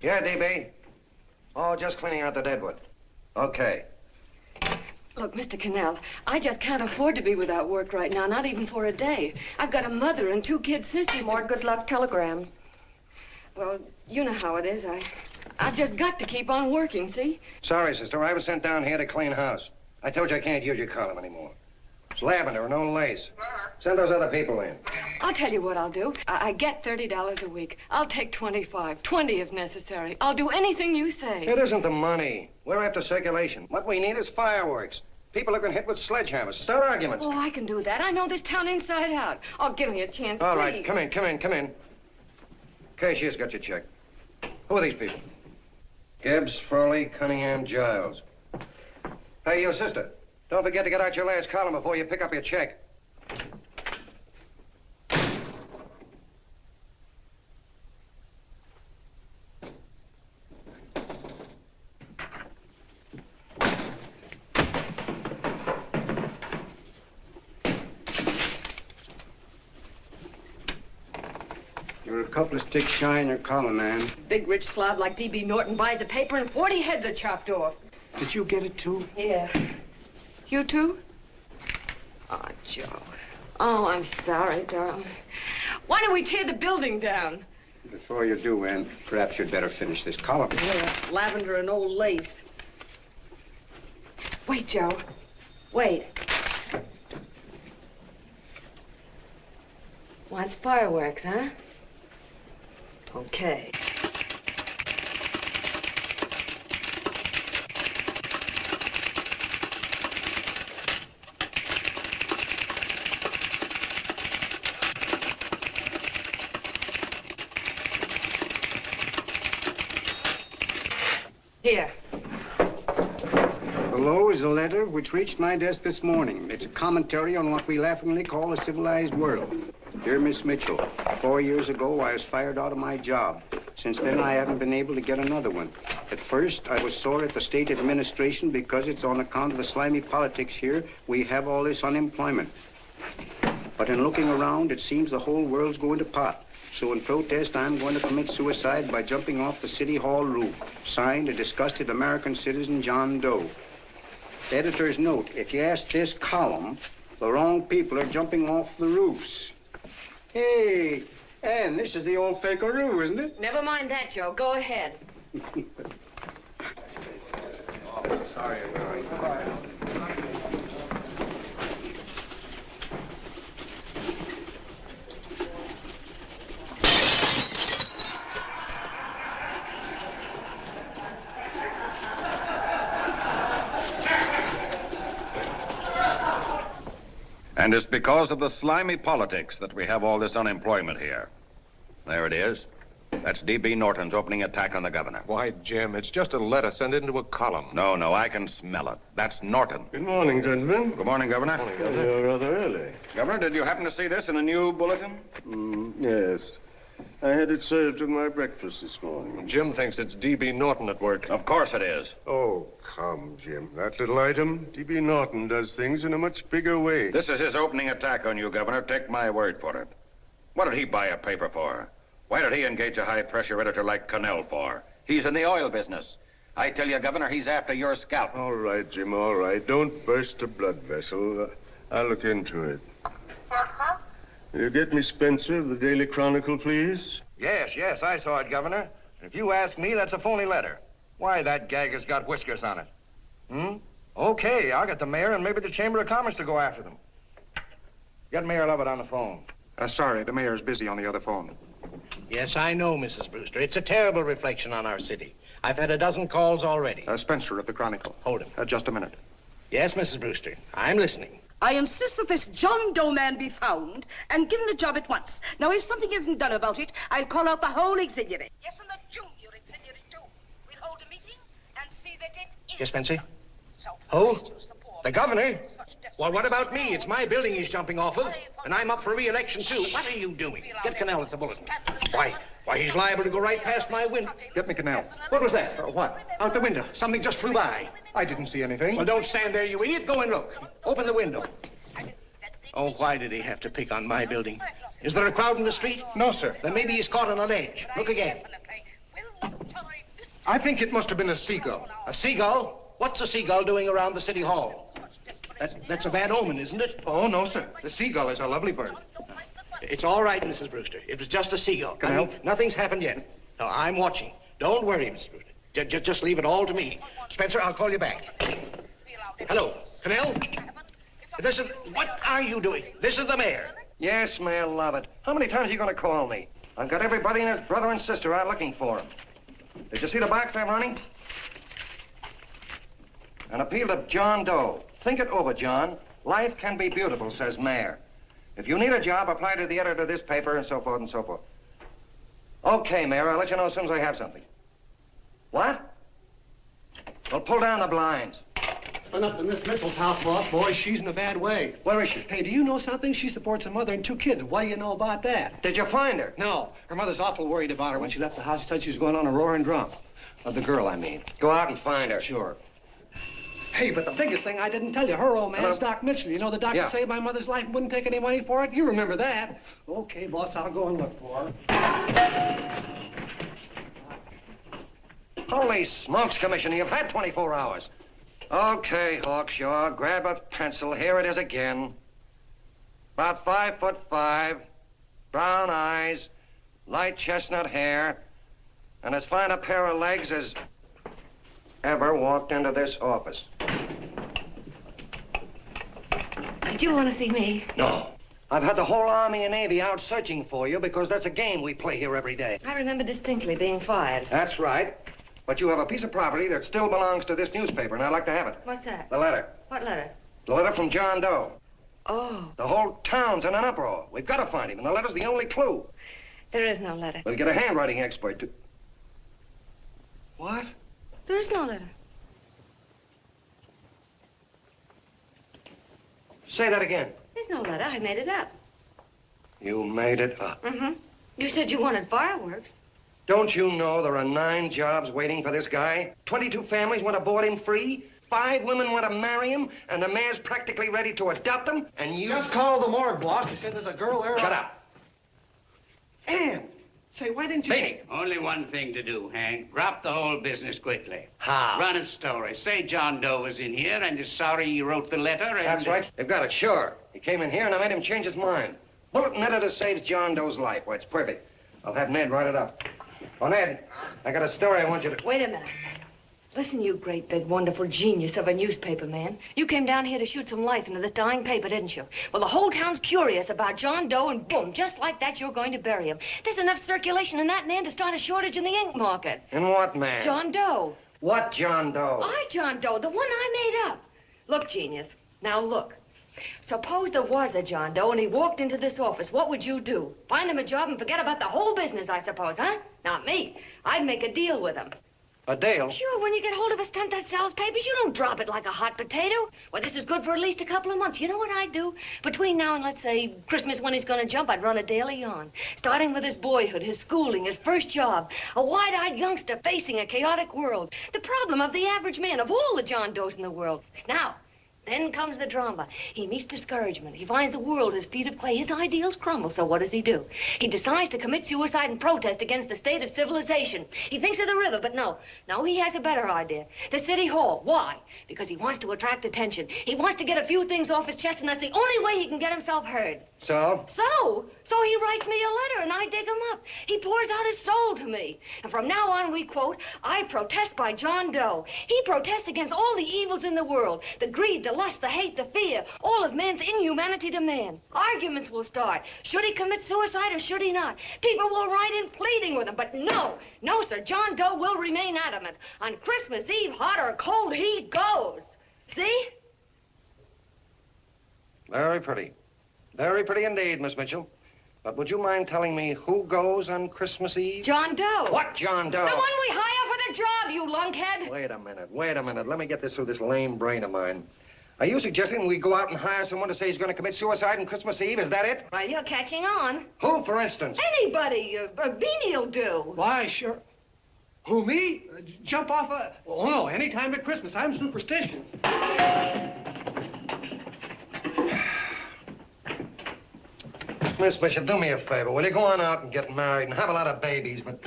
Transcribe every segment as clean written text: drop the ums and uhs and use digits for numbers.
Yeah, DB. Oh, just cleaning out the deadwood. Okay. Look, Mr. Cannell, I just can't afford to be without work right now, not even for a day. I've got a mother and 2 kid sisters. More good luck telegrams. Well, you know how it is. I've just got to keep on working, see? Sorry, sister. I was sent down here to clean house. I told you I can't use your column anymore. It's lavender and no lace. Send those other people in. I'll tell you what I'll do. I get $30 a week. I'll take 25, 20 if necessary. I'll do anything you say. It isn't the money. We're after circulation. What we need is fireworks. People are going hit with sledgehammers. Start arguments. Oh, I can do that. I know this town inside out. Oh, give me a chance, All please. right, come in. Cashier's got your check. Who are these people? Gibbs, Frawley, Cunningham, Giles. Hey, your sister. Don't forget to get out your last column before you pick up your check. You're a couple of sticks shy in your column, man. Big rich slob like D.B. Norton buys a paper and 40 heads are chopped off. Did you get it, too? Yeah. You too? Oh, Joe. Oh, I'm sorry, darling. Why don't we tear the building down? Before you do, Ann, perhaps you'd better finish this column. Yeah, lavender and old lace. Wait, Joe. Wait. Wants fireworks, huh? Okay. Here. Below is a letter which reached my desk this morning. It's a commentary on what we laughingly call a civilized world. Dear Miss Mitchell, 4 years ago, I was fired out of my job. Since then, I haven't been able to get another one. At first, I was sore at the state administration because it's on account of the slimy politics here we have all this unemployment. But in looking around, it seems the whole world's going to pot. So in protest, I'm going to commit suicide by jumping off the City Hall roof. Signed, a disgusted American citizen, John Doe. Editor's note, if you ask this column, the wrong people are jumping off the roofs. Hey, Ann, this is the old Fakeroo, isn't it? Never mind that, Joe. Go ahead. Sorry, And it's because of the slimy politics that we have all this unemployment here. There it is. That's D.B. Norton's opening attack on the governor. Why, Jim, it's just a letter sent into a column. No, I can smell it. That's Norton. Good morning, gentlemen. Good morning, Governor. Morning, Governor. You're rather early. Governor, did you happen to see this in a new bulletin? Yes. I had it served with my breakfast this morning. Jim thinks it's D.B. Norton at work. Of course it is. Oh, come, Jim. That little item, D.B. Norton does things in a much bigger way. This is his opening attack on you, Governor. Take my word for it. What did he buy a paper for? Why did he engage a high-pressure editor like Cannell for? He's in the oil business. I tell you, Governor, he's after your scalp. All right, Jim, all right. Don't burst a blood vessel. I'll look into it. Will you get me Spencer of the Daily Chronicle, please? Yes, I saw it, Governor. If you ask me, that's a phony letter. Why, that gag has got whiskers on it. Okay, I'll get the mayor and maybe the Chamber of Commerce to go after them. Get Mayor Lovett on the phone. Sorry, the mayor's busy on the other phone. Yes, I know, Mrs. Brewster. It's a terrible reflection on our city. I've had a dozen calls already. Spencer of the Chronicle. Hold him. Just a minute. Yes, Mrs. Brewster. I'm listening. I insist that this John Doe man be found and given a job at once. Now, if something isn't done about it, I'll call out the whole auxiliary. Yes, and the junior auxiliary, too. We'll hold a meeting and see that it is. Yes, Spencer? Who? The governor? Well, what about me? It's my building he's jumping off of, and I'm up for re-election, too. What are you doing? Get Cannell at the bulletin. Why, he's liable to go right past my window. Get me Cannell. What was that? What? Out the window. Something just flew by. I didn't see anything. Well, don't stand there, you idiot. Go and look. Open the window. Oh, why did he have to pick on my building? Is there a crowd in the street? No, sir. Then maybe he's caught on a ledge. Look again. Will not tolerate I think it must have been a seagull. A seagull? What's a seagull doing around the city hall? That's a bad omen, isn't it? Oh, no, sir. The seagull is a lovely bird. It's all right, Mrs. Brewster. It was just a seagull. Can I help? Nothing's happened yet. No, I'm watching. Don't worry, Mrs. Brewster. Just leave it all to me. Spencer, I'll call you back. Hello, Canal? What are you doing? This is the mayor. Yes, Mayor Lovett. How many times are you going to call me? I've got everybody and his brother and sister out looking for him. Did you see the box I'm running? An appeal to John Doe. Think it over, John. Life can be beautiful, says Mayor. If you need a job, apply to the editor of this paper and so forth and so forth. Okay, Mayor, I'll let you know as soon as I have something. What? Well, pull down the blinds. Went up to Miss Mitchell's house, boss. Boy, she's in a bad way. Where is she? Hey, do you know something? She supports a mother and 2 kids. What do you know about that? Did you find her? No. Her mother's awful worried about her. When she left the house, she said she was going on a roaring drunk. The girl, I mean. Go out and find her. Sure. Hey, but the biggest thing I didn't tell you, her old man's Hello? Doc Mitchell. You know the doctor Yeah. saved my mother's life and wouldn't take any money for it? You remember that. Okay, boss, I'll go and look for her. Holy smokes, Commissioner, you've had 24 hours. Okay, Hawkshaw, grab a pencil. Here it is again. About 5'5", brown eyes, light chestnut hair, and as fine a pair of legs as ever walked into this office. Did you want to see me? No. I've had the whole Army and Navy out searching for you because that's a game we play here every day. I remember distinctly being fired. That's right. But you have a piece of property that still belongs to this newspaper, and I'd like to have it. What's that? The letter. What letter? The letter from John Doe. Oh, The whole town's in an uproar. We've got to find him, and the letter's the only clue. there is no letter. We'll get a handwriting expert to... What? There is no letter. Say that again. There's no letter. I made it up. You made it up. Mm-hmm. You said you wanted fireworks. Don't you know there are 9 jobs waiting for this guy? 22 families want to board him free. 5 women want to marry him, and the mayor's practically ready to adopt him, and you... Just call the morgue, boss. They said there's a girl there. Shut up. Ann! Say, why didn't you... Beanie. Only one thing to do, Hank. Drop the whole business quickly. How? Run a story. Say John Doe was in here and is sorry he wrote the letter and... That's right. They've got it, sure. He came in here, and I made him change his mind. Bulletin editor saves John Doe's life. Why, it's perfect. I'll have Ned write it up. Oh, Ned, I got a story I want you to... Wait a minute. Listen, you great, big, wonderful genius of a newspaper man. You came down here to shoot some life into this dying paper, didn't you? Well, the whole town's curious about John Doe, and boom, just like that, you're going to bury him. There's enough circulation in that man to start a shortage in the ink market. In what, man? John Doe. What John Doe? John Doe, the one I made up. Look, genius, now look. Suppose there was a John Doe and he walked into this office. What would you do? Find him a job and forget about the whole business, I suppose, huh? Not me. I'd make a deal with him. A deal? Sure, when you get hold of a stunt that sells papers, you don't drop it like a hot potato. Well, this is good for at least a couple of months. You know what I'd do? Between now and, let's say, Christmas when he's gonna jump, I'd run a daily on. Starting with his boyhood, his schooling, his first job. A wide-eyed youngster facing a chaotic world. The problem of the average man, of all the John Does in the world. Now, then comes the drama. He meets discouragement. He finds the world his feet of clay. His ideals crumble. So what does he do? He decides to commit suicide and protest against the state of civilization. He thinks of the river, but no, he has a better idea. The city hall. Why? Because he wants to attract attention. He wants to get a few things off his chest, and that's the only way he can get himself heard. So? So he writes me a letter, and I dig him up. He pours out his soul to me. And from now on, we quote, I protest by John Doe. He protests against all the evils in the world. The greed, the lust, the hate, the fear. All of man's inhumanity to man. Arguments will start. Should he commit suicide or should he not? People will write in pleading with him. But no, sir, John Doe will remain adamant. On Christmas Eve, hot or cold, he goes. See? Very pretty. Very pretty indeed, Miss Mitchell. But would you mind telling me who goes on Christmas Eve? John Doe. What John Doe? The one we hire for the job, you lunkhead. Wait a minute. Let me get this through this lame brain of mine. Are you suggesting we go out and hire someone to say he's going to commit suicide on Christmas Eve? Is that it? Well, you're catching on. Who, for instance? Anybody. Beanie'll do. Why, sure. Who, me? Jump off a... Oh, no, any time at Christmas. I'm superstitious. Miss Bishop, do me a favor. Will you go on out and get married and have a lot of babies, but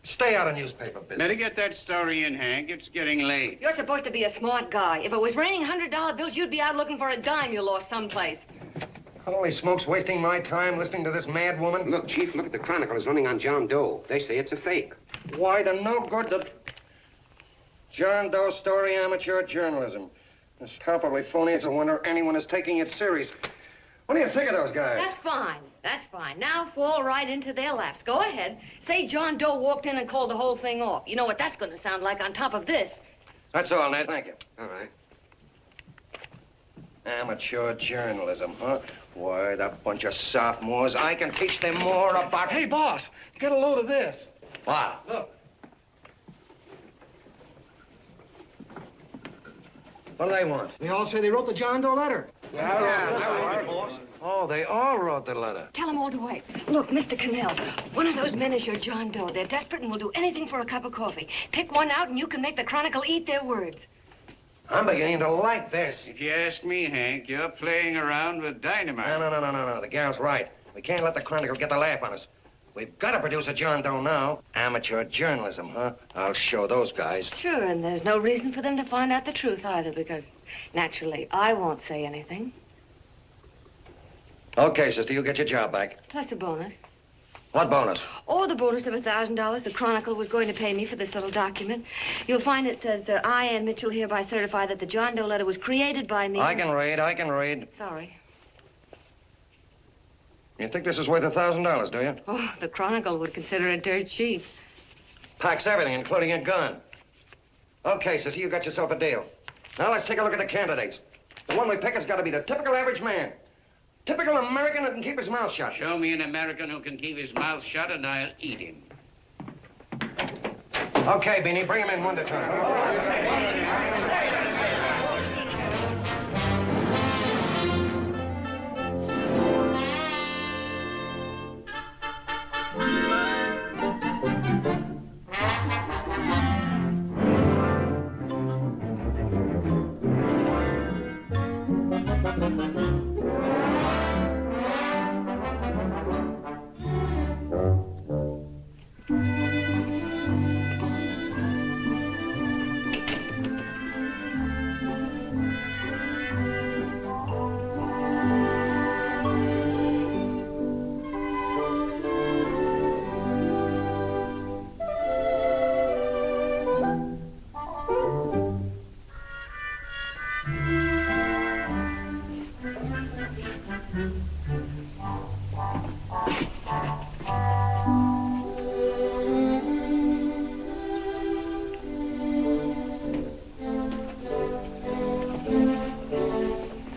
Stay out of newspaper business. Better get that story in, Hank. It's getting late. You're supposed to be a smart guy. If it was raining $100 bills, you'd be out looking for a dime you lost someplace. Holy smokes, wasting my time listening to this mad woman. Look, Chief, look at the Chronicle. It's running on John Doe. They say it's a fake. Why, the no good the John Doe story, amateur journalism. It's palpably phony. It's a wonder anyone is taking it serious. What do you think of those guys? That's fine. That's fine. Now fall right into their laps. Go ahead. Say John Doe walked in and called the whole thing off. You know what that's going to sound like on top of this. That's all, Ned. Thank you. All right. Amateur journalism, huh? Why, that bunch of sophomores, I can teach them more about... Hey, boss, get a load of this. What? Look. What do they want? They all say they wrote the John Doe letter. Oh, they all wrote the letter. Tell them all to wait. Look, Mr. Cannell, one of those men is your John Doe. They're desperate and will do anything for a cup of coffee. Pick one out and you can make the Chronicle eat their words. I'm beginning to like this. If you ask me, Hank, you're playing around with dynamite. No. The gal's right. We can't let the Chronicle get the laugh on us. We've got to produce a John Doe now. Amateur journalism, huh? I'll show those guys. Sure, and there's no reason for them to find out the truth either, because naturally, I won't say anything. Okay, sister, you get your job back. Plus a bonus. What bonus? Oh, the bonus of $1,000 the Chronicle was going to pay me for this little document. You'll find it says that I, Ann Mitchell, hereby certify that the John Doe letter was created by me. I can read. Sorry. You think this is worth $1,000, do you? Oh, the Chronicle would consider it dirt cheap. Packs everything, including a gun. Okay, sister, you got yourself a deal. Now let's take a look at the candidates. The one we pick has got to be the typical average man. Typical American that can keep his mouth shut. Show me an American who can keep his mouth shut and I'll eat him. Okay, Beanie, bring him in one at a time.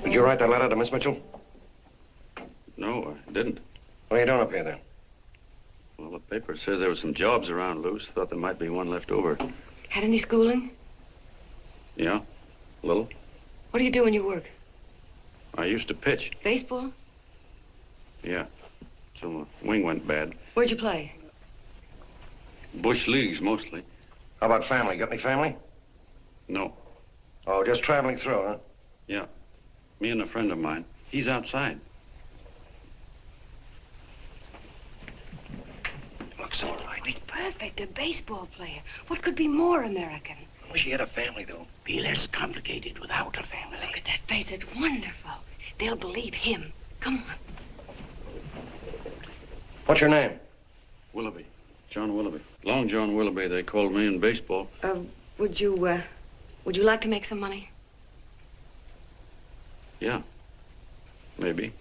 Did you write that letter to Miss Mitchell? No, I didn't. What are you doing up here, then? Well, the paper says there were some jobs around loose. Thought there might be one left over. Had any schooling? Yeah, a little. What do you do when you work? I used to pitch. Baseball? Yeah, till the wing went bad. Where'd you play? Bush leagues, mostly. How about family? Got any family? No. Oh, just traveling through, huh? Yeah, me and a friend of mine. He's outside. Looks all right. It's perfect, a baseball player. What could be more American? I wish he had a family, though. Be less complicated without a family. Look at that face, it's wonderful. They'll believe him. Come on. What's your name? Willoughby. John Willoughby. Long John Willoughby, they called me in baseball. Would you like to make some money? Yeah, maybe.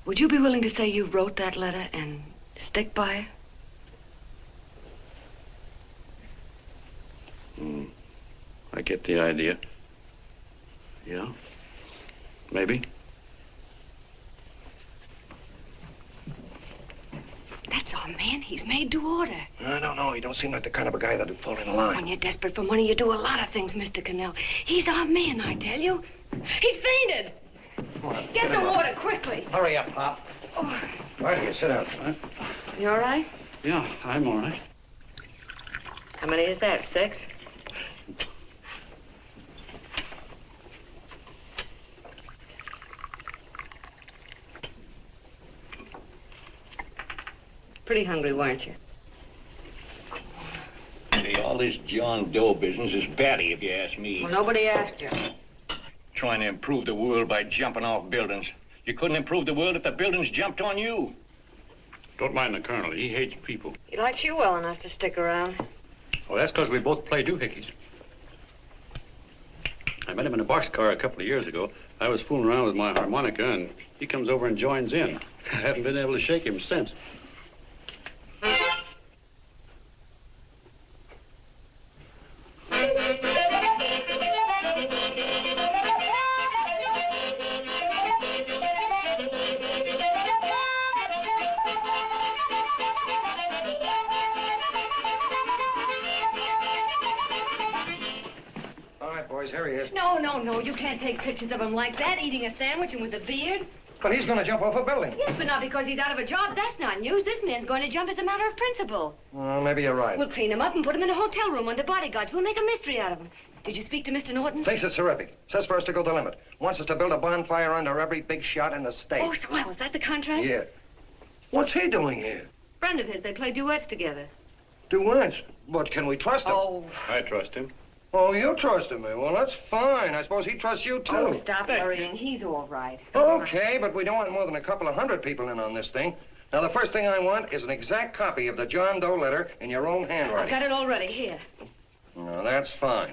Would you be willing to say you wrote that letter and stick by it? I get the idea. Yeah, maybe. That's our man. He's made to order. I don't know. He don't seem like the kind of a guy that'd fall in line. When you're desperate for money, you do a lot of things, Mr. Cannell. He's our man, I tell you. He's fainted. On, Get the water quickly. Hurry up, Pop. Oh. Right here, sit down. You all right? Yeah, I'm all right. How many is that, 6? Pretty hungry, weren't you? All this John Doe business is batty, if you ask me. Well, nobody asked you. Trying to improve the world by jumping off buildings. You couldn't improve the world if the buildings jumped on you. Don't mind the colonel. He hates people. He likes you well enough to stick around. Well, that's because we both play doohickeys. I met him in a boxcar a couple of years ago. I was fooling around with my harmonica, and he comes over and joins in. I haven't been able to shake him since. Here he is. No, you can't take pictures of him like that, eating a sandwich and with a beard. But he's going to jump off a building. Yes, but not because he's out of a job. That's not news. This man's going to jump as a matter of principle. Well, maybe you're right. We'll clean him up and put him in a hotel room under bodyguards. We'll make a mystery out of him. Did you speak to Mr. Norton? Thinks it's terrific. Says for us to go the limit. Wants us to build a bonfire under every big shot in the state. Oh, swell. Is that the contract? Yeah. What's he doing here? Friend of his. They play duets together. Duets? But can we trust him? Oh. I trust him. Oh, you trusted me. Well, that's fine. I suppose he trusts you, too. Oh, stop worrying. He's all right. Okay, but we don't want more than a couple of hundred people in on this thing. Now, the first thing I want is an exact copy of the John Doe letter in your own handwriting. I've got it already. Here. Well, that's fine.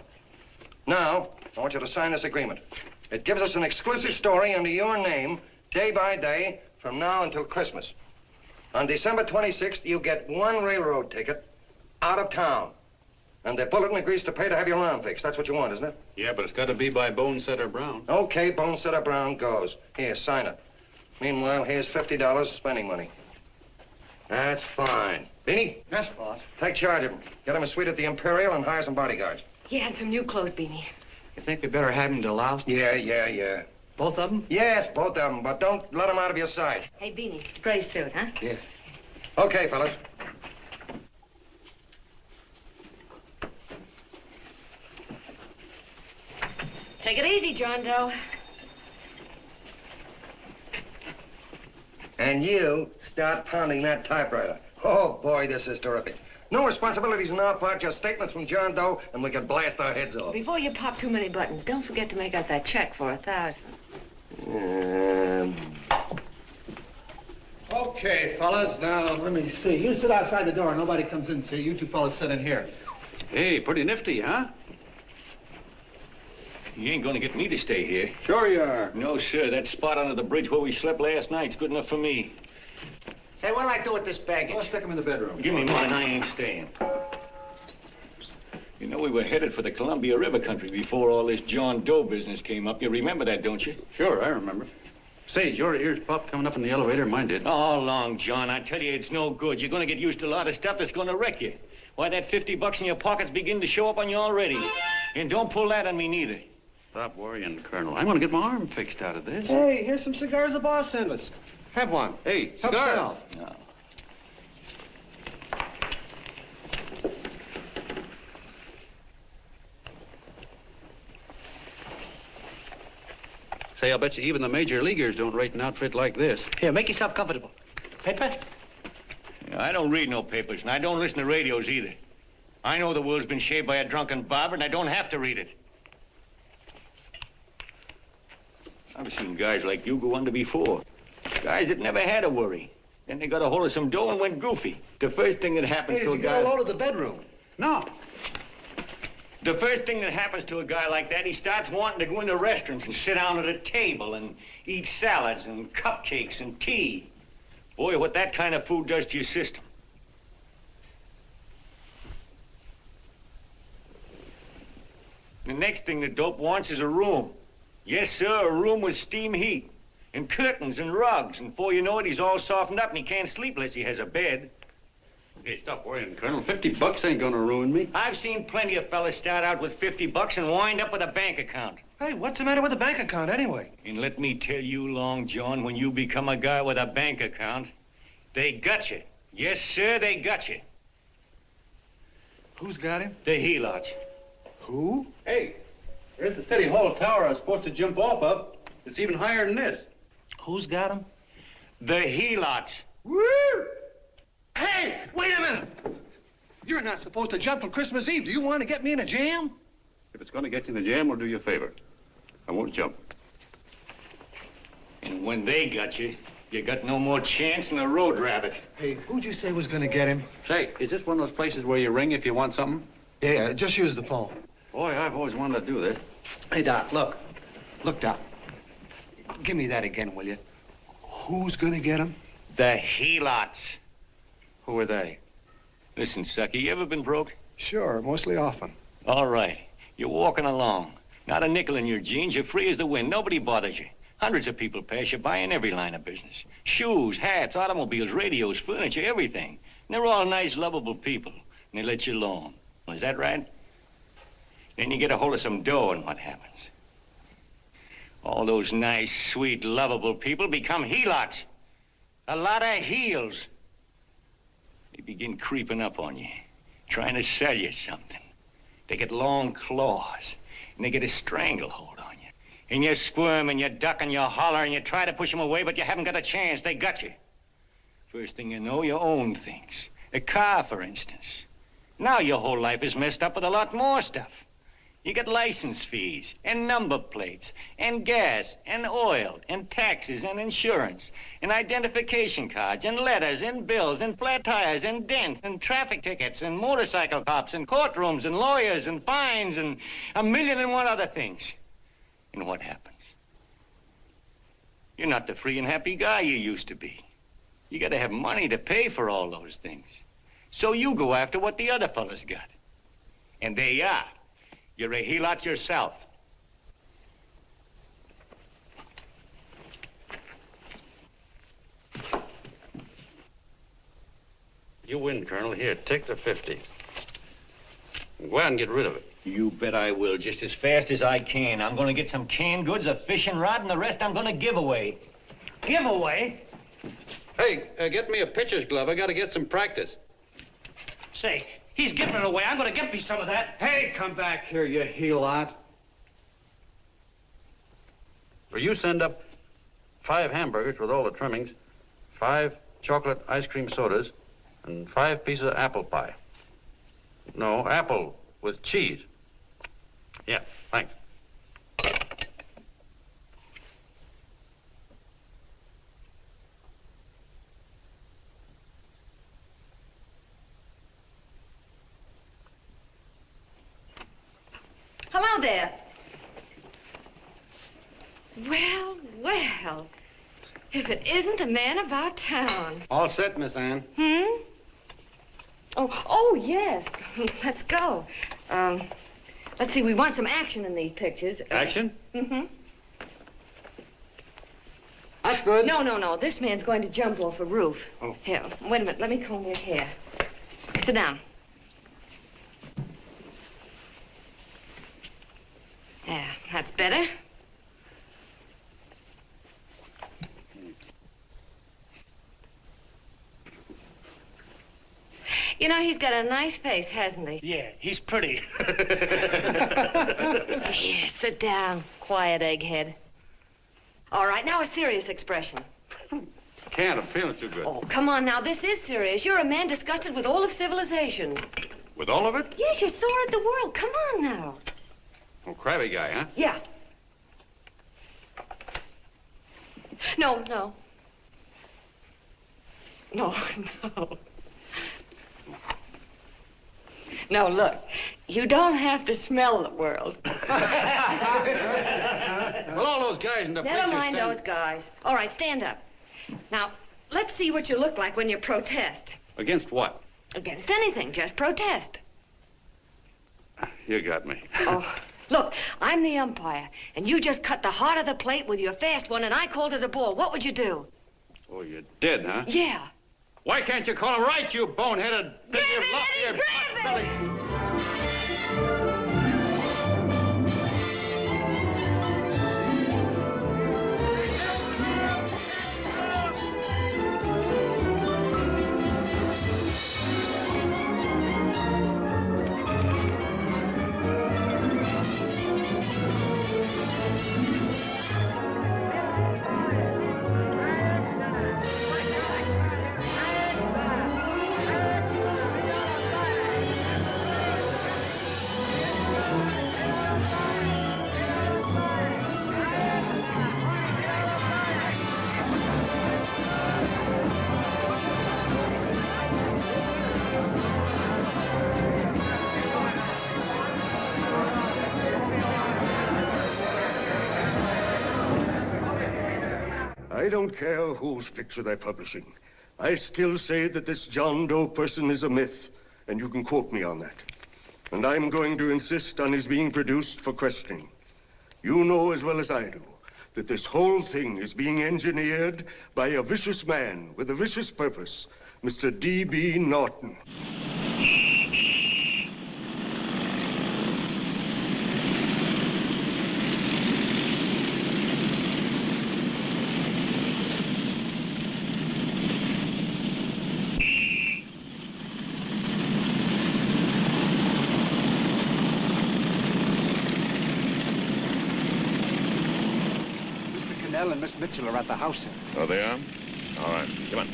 Now, I want you to sign this agreement. It gives us an exclusive story under your name, day by day, from now until Christmas. On December 26th, you get one railroad ticket out of town. And the bulletin agrees to pay to have your arm fixed. That's what you want, isn't it? Yeah, but it's got to be by Bonesetter Brown. Okay, Bonesetter Brown goes. Here, sign it. Meanwhile, here's $50 of spending money. That's fine. Beanie? Yes, boss. Take charge of him. Get him a suite at the Imperial and hire some bodyguards. Yeah, and some new clothes, Beanie. You think we better have him deloused? Yeah. Both of them? Yes, both of them, but don't let them out of your sight. Hey, Beanie, gray suit, huh? Yeah. Okay, fellas. Take it easy, John Doe. And you start pounding that typewriter. Oh, boy, this is terrific. No responsibilities on our part, just statements from John Doe, and we can blast our heads off. Before you pop too many buttons, don't forget to make out that check for $1,000. Okay, fellas, now let me see. You sit outside the door. Nobody comes in, see? You two fellas sit in here. Hey, pretty nifty, huh? You ain't gonna get me to stay here. Sure you are. No, sir. That spot under the bridge where we slept last night's good enough for me. Say, what'll I do with this baggage? Let's stick him in the bedroom. Give me mine. I ain't staying. You know, we were headed for the Columbia River country before all this John Doe business came up. You remember that, don't you? Sure, I remember. Say, your ears popped coming up in the elevator. Mine did. All along, John. I tell you, it's no good. You're gonna get used to a lot of stuff that's gonna wreck you. Why, that $50 in your pocket's beginning to show up on you already. And don't pull that on me, neither. Stop worrying, Colonel. I'm going to get my arm fixed out of this. Hey, here's some cigars the boss sent us. Have one. Hey, Help cigars. yourself. No. Say, I'll bet you even the major leaguers don't rate an outfit like this. Here, make yourself comfortable. Paper? I don't read no papers, and I don't listen to radios either. I know the world's been shaped by a drunken barber, and I don't have to read it. I've seen guys like you go under before. Guys that never had a worry. Then they got a hold of some dough and went goofy. The first thing that happens Hey, to did a you guy... get a load of the bedroom? No. The first thing that happens to a guy like that, he starts wanting to go into restaurants and sit down at a table and eat salads and cupcakes and tea. Boy, what that kind of food does to your system. The next thing the dope wants is a room. Yes, sir, a room with steam heat and curtains and rugs. And before you know it, he's all softened up and he can't sleep unless he has a bed. Hey, stop worrying, Colonel. $50 ain't gonna ruin me. I've seen plenty of fellas start out with $50 and wind up with a bank account. Hey, what's the matter with the bank account anyway? And let me tell you, Long John, when you become a guy with a bank account, they got you. Yes, sir, they got you. Who's got him? The helots. Who? Hey, there's the City Hall tower I was supposed to jump off of. It's even higher than this. Who's got him? The helots. Woo! Hey, wait a minute! You're not supposed to jump till Christmas Eve. Do you want to get me in a jam? If it's going to get you in a jam, we'll do you a favor. I won't jump. And when they got you got no more chance than a road rabbit. Hey, who'd you say was going to get him? Say, is this one of those places where you ring if you want something? Yeah, just use the phone. Boy, I've always wanted to do this. Hey, Doc, look. Look, Doc. Give me that again, will you? Who's going to get him? The helots. Who are they? Listen, sucker, you ever been broke? Sure, mostly often. All right. You're walking along. Not a nickel in your jeans. You're free as the wind. Nobody bothers you. Hundreds of people pass you by in every line of business. Shoes, hats, automobiles, radios, furniture, everything. And they're all nice, lovable people. And they let you alone. Is that right? Then you get a hold of some dough, and what happens? All those nice, sweet, lovable people become helots. A lot of heels. They begin creeping up on you, trying to sell you something. They get long claws, and they get a stranglehold on you. And you squirm, and you duck, and you holler, and you try to push them away, but you haven't got a chance. They got you. First thing you know, you own things. A car, for instance. Now your whole life is messed up with a lot more stuff. You get license fees, and number plates, and gas, and oil, and taxes, and insurance, and identification cards, and letters, and bills, and flat tires, and dents, and traffic tickets, and motorcycle cops, and courtrooms, and lawyers, and fines, and a million and one other things. And what happens? You're not the free and happy guy you used to be. You gotta have money to pay for all those things. So you go after what the other fellas got. And there you are. You're a helot yourself. You win, Colonel. Here, take the 50. Go out and get rid of it. You bet I will, just as fast as I can. I'm gonna get some canned goods, a fishing rod, and the rest I'm gonna give away. Give away? Hey, get me a pitcher's glove. I gotta get some practice. Say, he's giving it away. I'm going to get me some of that. Hey, come back here, you helot. Will you send up 5 hamburgers with all the trimmings, 5 chocolate ice cream sodas, and 5 pieces of apple pie? No, apple with cheese. Yeah, thanks. Hello there. Well, well. If it isn't the man about town. All set, Miss Anne. Oh, yes. Let's go. Let's see, we want some action in these pictures. Action? Mm-hmm. That's good. No. This man's going to jump off a roof. Oh. Here, wait a minute. Let me comb your hair. Sit down. Yeah, that's better. You know, he's got a nice face, hasn't he? Yeah, he's pretty. Yeah, sit down. Quiet, egghead. All right, now a serious expression. Can't. I'm feeling too good. Oh, come on now. This is serious. You're a man disgusted with all of civilization. With all of it? Yes, you're sore at the world. Come on now. Oh, crabby guy, huh? Yeah. No. No, look. You don't have to smell the world. Well, all those guys in the Never picture mind those guys. All right, stand up. Now, let's see what you look like when you protest. Against what? Against anything, just protest. You got me. Oh, look, I'm the umpire, and you just cut the heart of the plate with your fast one, and I called it a ball. What would you do? Oh, you did, huh? Yeah. Why can't you call him right, you boneheaded... Grab it, Eddie, grab it! don't care whose picture they're publishing. I still say that this John Doe person is a myth, and you can quote me on that. And I'm going to insist on his being produced for questioning. You know as well as I do that this whole thing is being engineered by a vicious man with a vicious purpose, Mr. D.B. Norton. And Miss Mitchell are at the house, sir. Oh, they are? All right, come on.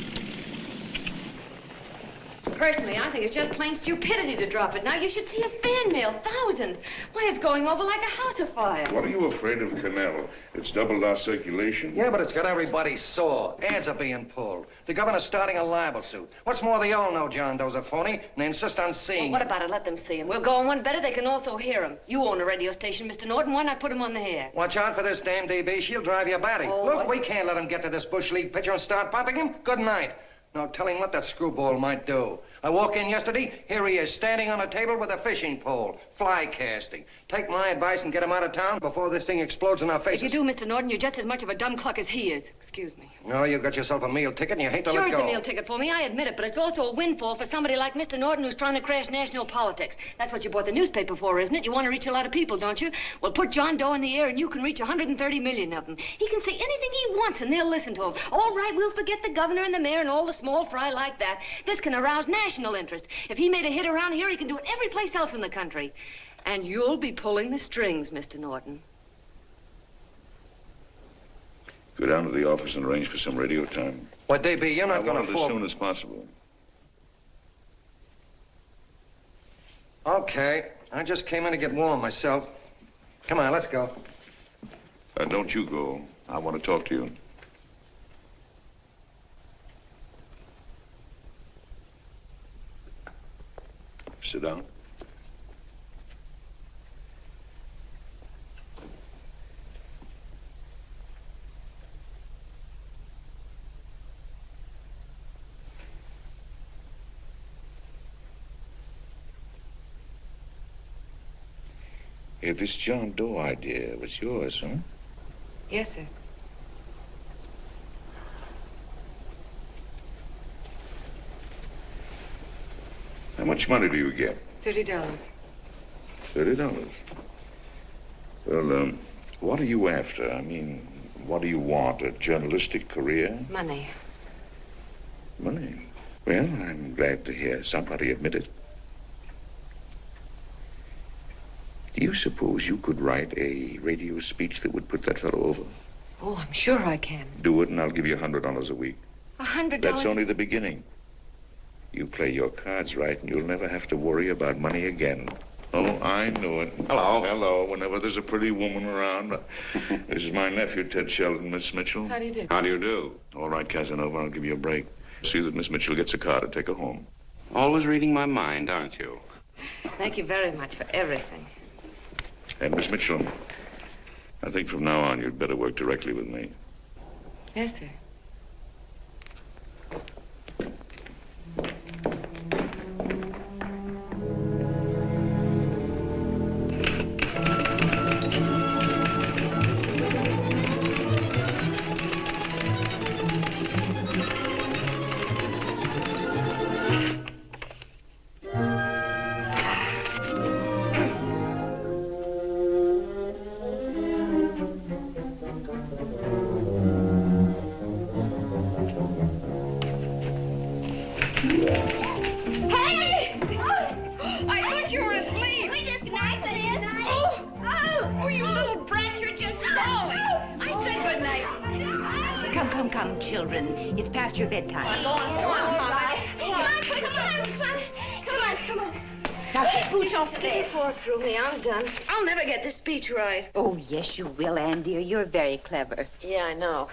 Personally, I think it's just plain stupidity to drop it. Now, you should see his fan mail, thousands. Why, it's going over like a house afire. What are you afraid of, Canal? It's doubled our circulation. Yeah, but it's got everybody sore. Ads are being pulled. The governor's starting a libel suit. What's more, they all know John Doe's a phony, and they insist on seeing Well, what about it? Let them see him. We'll go on one better. They can also hear him. You own a radio station, Mr. Norton. Why not put him on the air? Watch out for this damn DB. She'll drive you batty. Oh, Look, we can't let him get to this Bush League pitcher and start pumping him. Good night. Now, tell him what that screwball might do. I walk in yesterday, here he is, standing on a table with a fishing pole, fly casting. Take my advice and get him out of town before this thing explodes in our faces. If you do, Mr. Norton, you're just as much of a dumb cluck as he is. Excuse me. No, you got yourself a meal ticket and you hate to Sure, let it's go. a meal ticket for me, I admit it, but it's also a windfall for somebody like Mr. Norton who's trying to crash national politics. That's what you bought the newspaper for, isn't it? You want to reach a lot of people, don't you? Well, put John Doe in the air and you can reach 130 million of them. He can say anything he wants and they'll listen to him. All right, we'll forget the governor and the mayor and all the small fry like that. This can arouse national interest. If he made a hit around here, he can do it every place else in the country. And you'll be pulling the strings, Mr. Norton. Go down to the office and arrange for some radio time. What, DB, you're not going to as fall... soon as possible. Okay. I just came in to get warm myself. Come on, let's go. Don't you go. I want to talk to you. Sit down. Hey, this John Doe idea was yours, huh? Yes, sir. How much money do you get? $30. $30. Well, what are you after? I mean, what do you want? A journalistic career? Money. Money? Well, I'm glad to hear somebody admit it. Do you suppose you could write a radio speech that would put that fellow over? Oh, I'm sure I can. Do it, and I'll give you $100 a week. $100? That's only the beginning. You play your cards right, and you'll never have to worry about money again. Oh, I knew it. Hello. Hello. Whenever there's a pretty woman around. This is my nephew, Ted Sheldon, Miss Mitchell. How do you do? How do you do? All right, Casanova, I'll give you a break. See that Miss Mitchell gets a car to take her home. Always reading my mind, aren't you? Thank you very much for everything. And Miss Mitchell, I think from now on you'd better work directly with me. Yes, sir. Come, children. It's past your bedtime. Go on, Mama. Come on. Now, keep Booch off Stick your fork through me. I'm done. I'll never get this speech right. Oh, yes, you will, Ann, dear. You're very clever. Yeah, I know.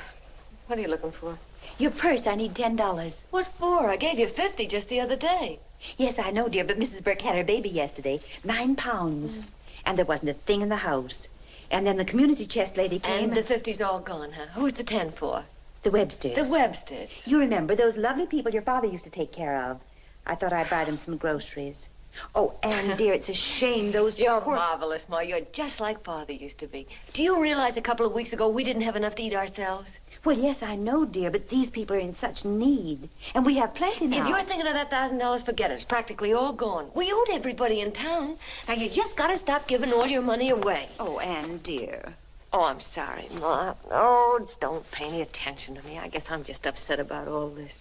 What are you looking for? Your purse. I need $10. What for? I gave you 50 just the other day. Yes, I know, dear, but Mrs. Burke had her baby yesterday. 9 pounds. And there wasn't a thing in the house. And then the community chest lady came. And the 50's all gone, huh? Who's the 10 for? The Websters. The Websters. You remember those lovely people your father used to take care of. I thought I'd buy them some groceries. Oh, Anne, dear, it's a shame those... You're marvelous, Ma. You're just like Father used to be. Do you realize a couple of weeks ago we didn't have enough to eat ourselves? Well, yes, I know, dear, but these people are in such need. And we have plenty now. If you're thinking of that $1,000, forget it. It's practically all gone. We owed everybody in town. Now, you just gotta stop giving all your money away. Oh, Anne, dear. Oh, I'm sorry, Ma. Oh, don't pay any attention to me. I guess I'm just upset about all this.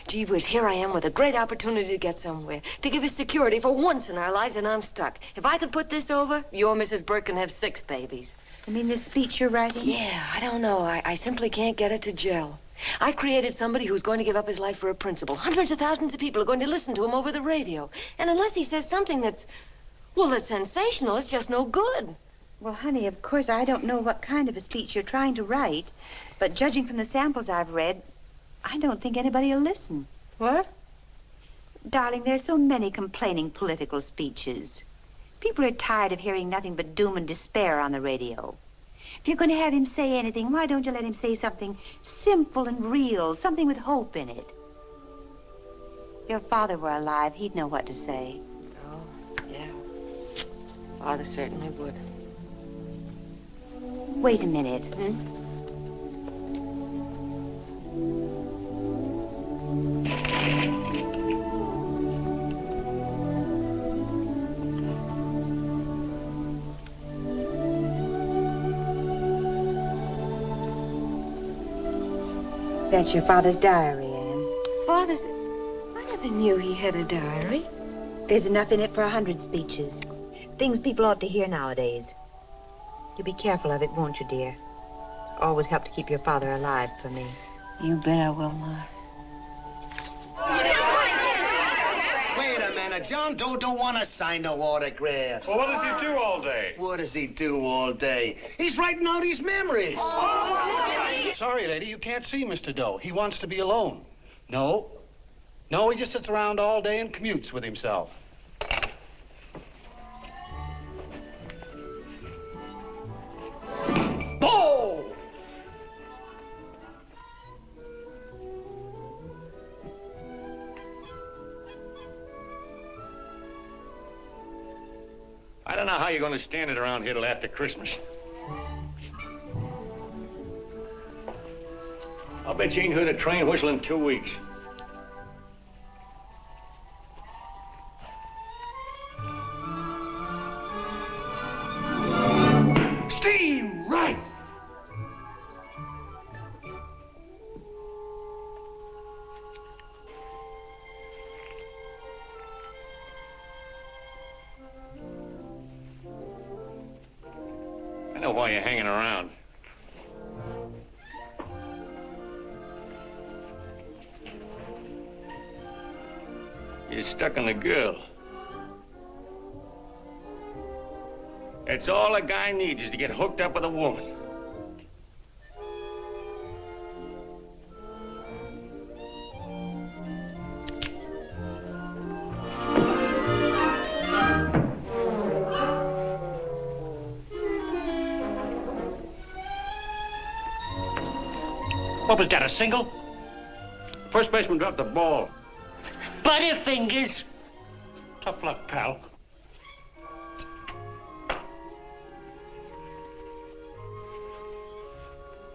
Gee whiz, here I am with a great opportunity to get somewhere, to give us security for once in our lives, and I'm stuck. If I could put this over, your Mrs. Burke can have 6 babies. You mean this speech you're writing? Yeah, I don't know. I simply can't get it to gel. I created somebody who's going to give up his life for a principle. Hundreds of thousands of people are going to listen to him over the radio. And unless he says something that's sensational, it's just no good. Well, honey, of course, I don't know what kind of a speech you're trying to write, but judging from the samples I've read, I don't think anybody will listen. What? Darling, there's so many complaining political speeches. People are tired of hearing nothing but doom and despair on the radio. If you're going to have him say anything, why don't you let him say something simple and real, something with hope in it? If your father were alive, he'd know what to say. Oh, yeah. Father certainly would. Wait a minute. That's your father's diary, Anne. Father's... I never knew he had a diary. There's enough in it for 100 speeches. Things people ought to hear nowadays. You'll be careful of it, won't you, dear? It's always helped to keep your father alive for me. You bet I will, Ma. Wait a minute. John Doe don't want to sign no autographs. Well, what does he do all day? What does he do all day? He's writing out his memories. Sorry, lady, you can't see Mr. Doe. He wants to be alone. No, he just sits around all day and commutes with himself. Oh! I don't know how you're going to stand it around here till after Christmas. I'll bet you ain't heard a train whistle in 2 weeks. Steve, right! I know why you're hanging around. You're stuck on the girl. That's all a guy needs is to get hooked up with a woman. What was that, a single? First baseman dropped the ball. Butterfingers. Tough luck, pal.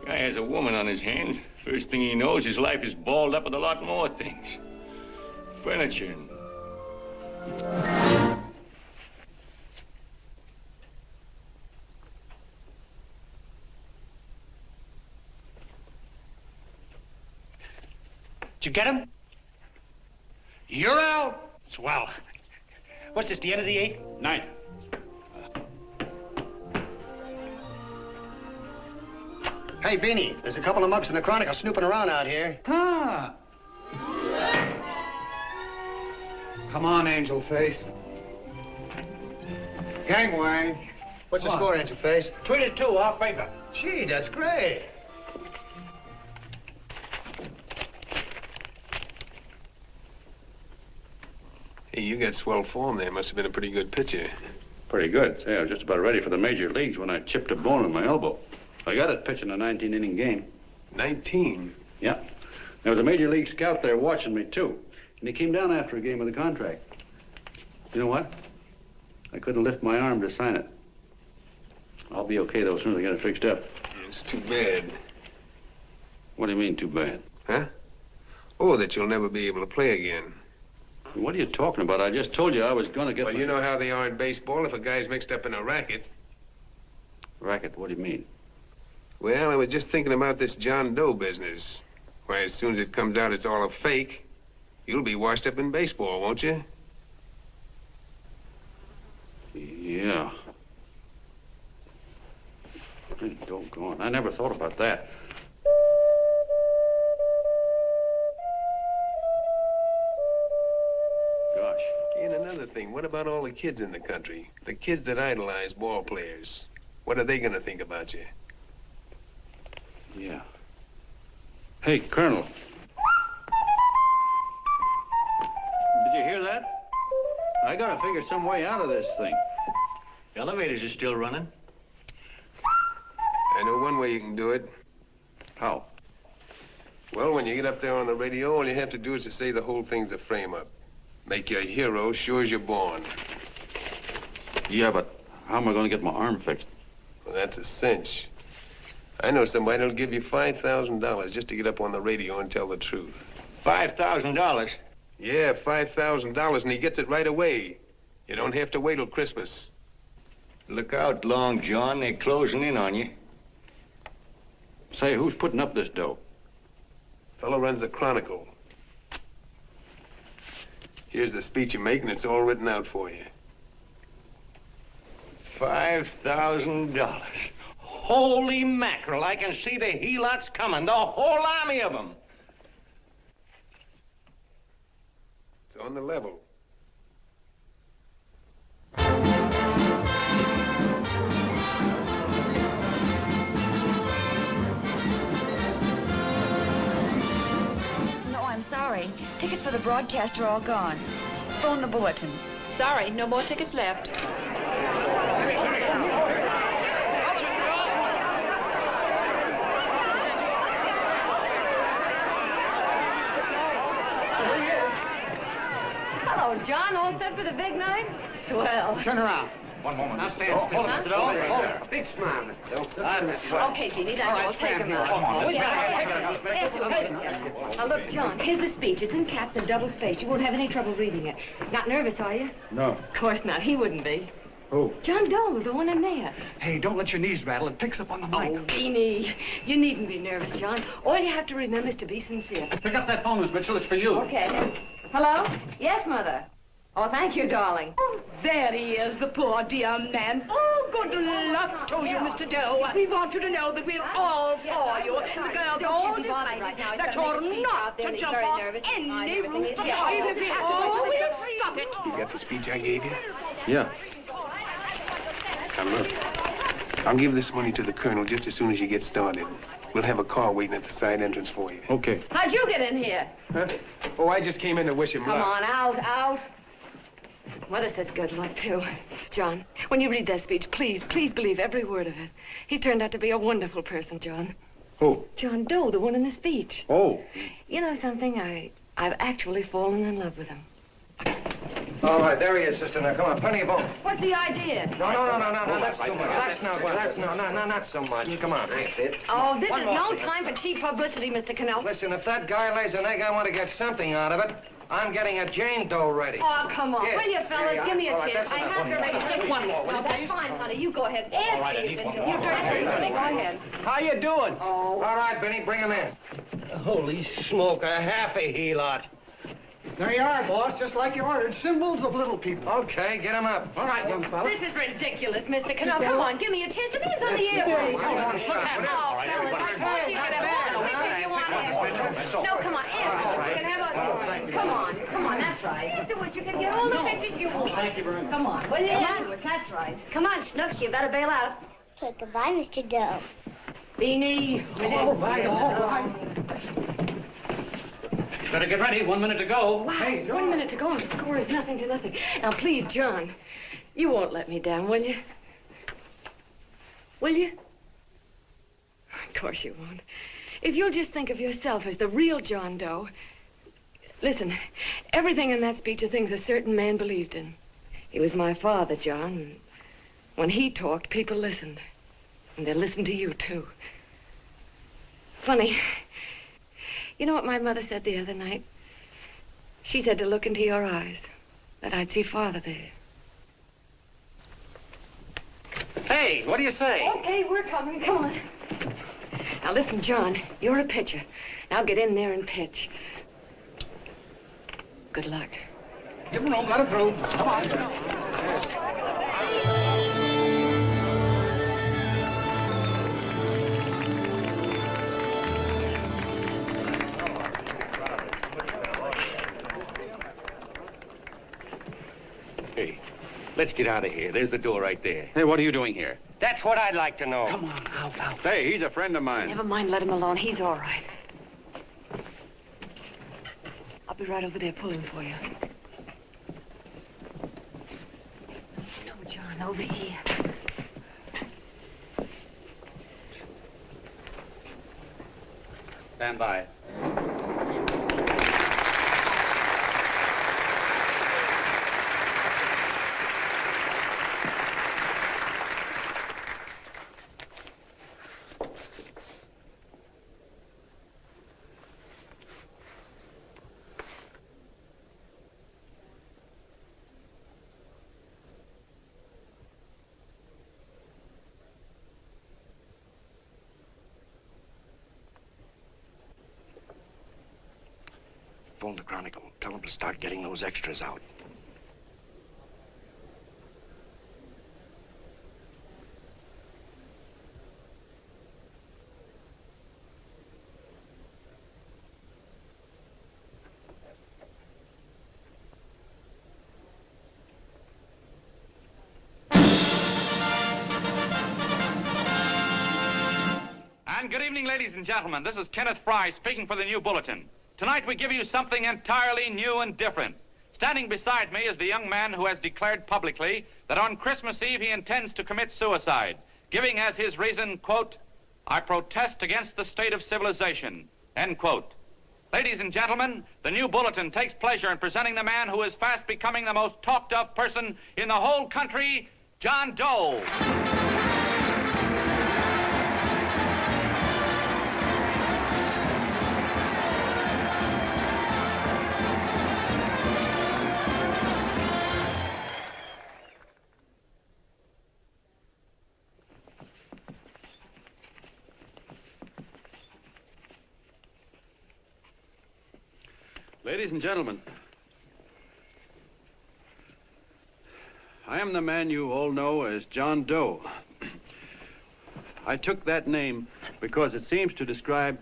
Guy has a woman on his hands. First thing he knows, his life is balled up with a lot more things. Furniture and... Did you get him? You're out. Swell. What's this, the end of the 8th? 9th. Hey, Beanie, there's a couple of mugs from the Chronicle snooping around out here. Huh. Come on, Angel Face. Gangway. What's the score, Angel Face? 3-2, our favor. Gee, that's great. Hey, you got swell form there. Must have been a pretty good pitcher. Pretty good. Say, I was just about ready for the major leagues when I chipped a bone in my elbow. I got it pitching a 19-inning game. 19? Yeah. There was a major league scout there watching me, too. And he came down after a game with a contract. You know what? I couldn't lift my arm to sign it. I'll be okay, though, as soon as I get it fixed up. It's too bad. What do you mean, too bad? Huh? Oh, that you'll never be able to play again. What are you talking about? I just told you I was going to get Well, you know how they are in baseball if a guy's mixed up in a racket. Racket? What do you mean? Well, I was just thinking about this John Doe business. Why, as soon as it comes out it's all a fake, you'll be washed up in baseball, won't you? Yeah. Hey, doggone. I never thought about that. Gosh. And another thing, what about all the kids in the country? The kids that idolize ball players. What are they gonna think about you? Yeah. Hey, Colonel. Did you hear that? I gotta figure some way out of this thing. The elevators are still running. I know one way you can do it. How? Well, when you get up there on the radio, all you have to do is to say the whole thing's a frame-up. Make you a hero sure as you're born. Yeah, but how am I gonna get my arm fixed? Well, that's a cinch. I know somebody that'll give you $5,000 just to get up on the radio and tell the truth. $5,000? Yeah, $5,000, and he gets it right away. You don't have to wait till Christmas. Look out, Long John. They're closing in on you. Say, who's putting up this dough? Fellow runs the Chronicle. Here's the speech you make, and it's all written out for you. $5,000. Holy mackerel, I can see the helots coming, the whole army of them. It's on the level. No, I'm sorry. Tickets for the broadcast are all gone. Phone the bulletin. Sorry, no more tickets left. Hello, John. All set for the big night? Swell. Turn around. One moment. Now stand still. Huh? Mr. Doe. Hold it. Big smile, Mr. Doe. That's right. Okay, Beanie, that's All right, all. Take stand him here. out. Hold on. Oh, yeah. Now, look, John, here's the speech. It's in caps and double spaced. You won't have any trouble reading it. Not nervous, are you? No. Of course not. He wouldn't be. Who? John Doe, the one in there. Hey, don't let your knees rattle. It picks up on the mic. Oh, Beanie, you needn't be nervous, John. All you have to remember is to be sincere. Pick up that phone, Miss Mitchell. It's for you. Okay. Hello? Yes, Mother. Oh, thank you, darling. Oh, there he is, the poor dear man. Oh, good luck to you, Mr. Doe. We want you to know that we're all for you. The girls all decided that you're not to jump off any roof at all. Oh, we'll stop it. You got the speech I gave you? Yeah. Now, look. I'll give this money to the colonel just as soon as you get started. We'll have a car waiting at the side entrance for you. Okay. How'd you get in here? Huh? Oh, I just came in to wish him Come luck. on, out. Mother says good luck, too. John, when you read that speech, please believe every word of it. He's turned out to be a wonderful person, John. Who? John Doe, the one in the speech. Oh. You know something? I've actually fallen in love with him. All right, there he is, sister. Now, come on, plenty of room. What's the idea? No, that's too much. That's not so much. Come on. That's it. Oh, this is no time for cheap publicity, Mr. Cannell. Listen, if that guy lays an egg, I want to get something out of it. I'm getting a Jane Doe ready. Oh, come on. Here, Will you, fellas? here you Give me a are. All right, chance. that's I enough. have to raise just one more. Now, that's fine, honey. You go ahead. After you've been doing. You've done everything, honey. Go ahead. How you doing? Oh. All right, Benny, bring him in. Holy smoke, a half a helot. There you are, boss, just like you ordered. Symbols of little people. Okay, get him up. All right, young fella. This is ridiculous, Mr. Cannell. Come on, give me a chance. The man's on the air, please. Look at him. Oh, fellas, of course you can have all the pictures you want afterwards. No, come on, afterwards. You can have a... Come on, that's right. Afterwards, you can get all the pictures you want. Thank you very much. Come on, will you? Afterwards, that's right. Come on, Snooks, you better bail out. Okay, goodbye, Mr. Doe. Beanie. All right. Better get ready. 1 minute to go. Wow, 1 minute to go and the score is nothing to nothing. Now, please, John, you won't let me down, will you? Will you? Of course you won't. If you'll just think of yourself as the real John Doe. Listen, everything in that speech are things a certain man believed in. He was my father, John. When he talked, people listened. And they listened to you, too. Funny. You know what my mother said the other night? She said to look into your eyes, that I'd see Father there. Hey, what do you say? Okay, we're coming. Come on. Now, listen, John, you're a pitcher. Now get in there and pitch. Good luck. Give him room, let him through. Come on. Hey, let's get out of here. There's the door right there. Hey, what are you doing here? That's what I'd like to know. Come on, out. Hey, he's a friend of mine. Never mind, let him alone. He's all right. I'll be right over there pulling for you. No, John, over here. Stand by. Phone the Chronicle. Tell them to start getting those extras out. And good evening, ladies and gentlemen. This is Kenneth Fry speaking for the New Bulletin. Tonight we give you something entirely new and different. Standing beside me is the young man who has declared publicly that on Christmas Eve he intends to commit suicide, giving as his reason, quote, "I protest against the state of civilization," end quote. Ladies and gentlemen, the New Bulletin takes pleasure in presenting the man who is fast becoming the most talked of person in the whole country, John Doe. Ladies and gentlemen, I am the man you all know as John Doe. I took that name because it seems to describe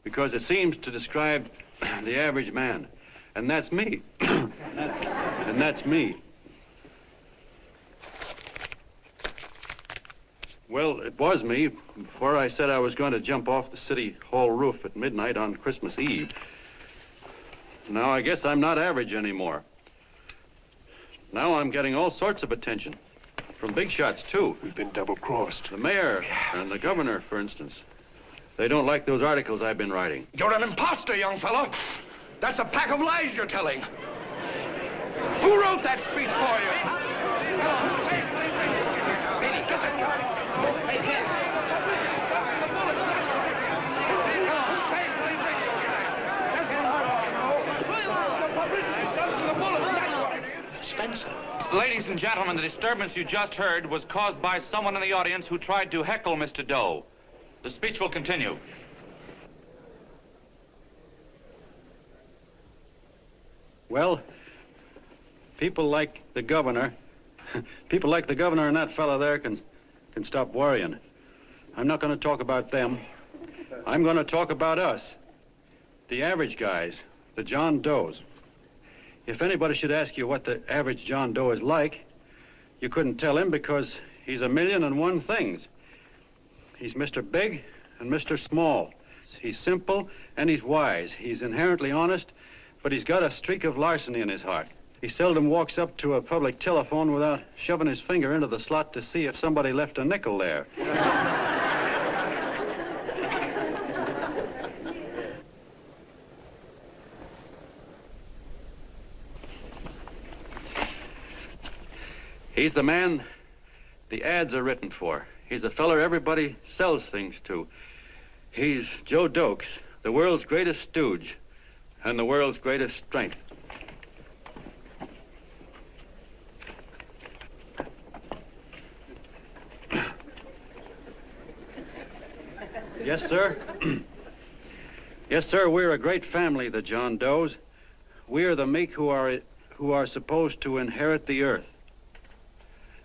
the average man. And that's me. And that's me. Well, it was me before I said I was going to jump off the city hall roof at midnight on Christmas Eve. Now I guess I'm not average anymore. Now I'm getting all sorts of attention. From big shots, too. We've been double-crossed. The mayor and the governor, for instance. They don't like those articles I've been writing. You're an imposter, young fellow. That's a pack of lies you're telling. Who wrote that speech for you? Benny, get that guy. Hey, kid. Spencer. Ladies and gentlemen, the disturbance you just heard was caused by someone in the audience who tried to heckle Mr. Doe. The speech will continue. Well, people like the governor and that fellow there can stop worrying. I'm not going to talk about them. I'm going to talk about us. The average guys, the John Does. If anybody should ask you what the average John Doe is like, you couldn't tell him because he's a million and one things. He's Mr. Big and Mr. Small. He's simple and he's wise. He's inherently honest, but he's got a streak of larceny in his heart. He seldom walks up to a public telephone without shoving his finger into the slot to see if somebody left a nickel there. He's the man the ads are written for. He's the feller everybody sells things to. He's Joe Dokes, the world's greatest stooge and the world's greatest strength. Yes, sir. Yes, sir, we're a great family, the John Does. We are the meek who are supposed to inherit the earth.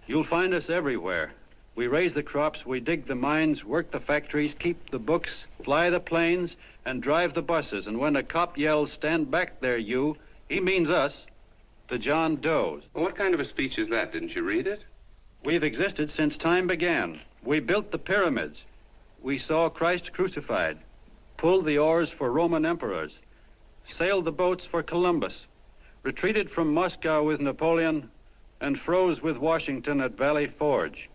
You'll find us everywhere. We raise the crops, we dig the mines, work the factories, keep the books, fly the planes, and drive the buses. And when a cop yells, "Stand back there, you," he means us, the John Does. Well, what kind of a speech is that? Didn't you read it? We've existed since time began. We built the pyramids. We saw Christ crucified, pulled the oars for Roman emperors, sailed the boats for Columbus, retreated from Moscow with Napoleon, and froze with Washington at Valley Forge.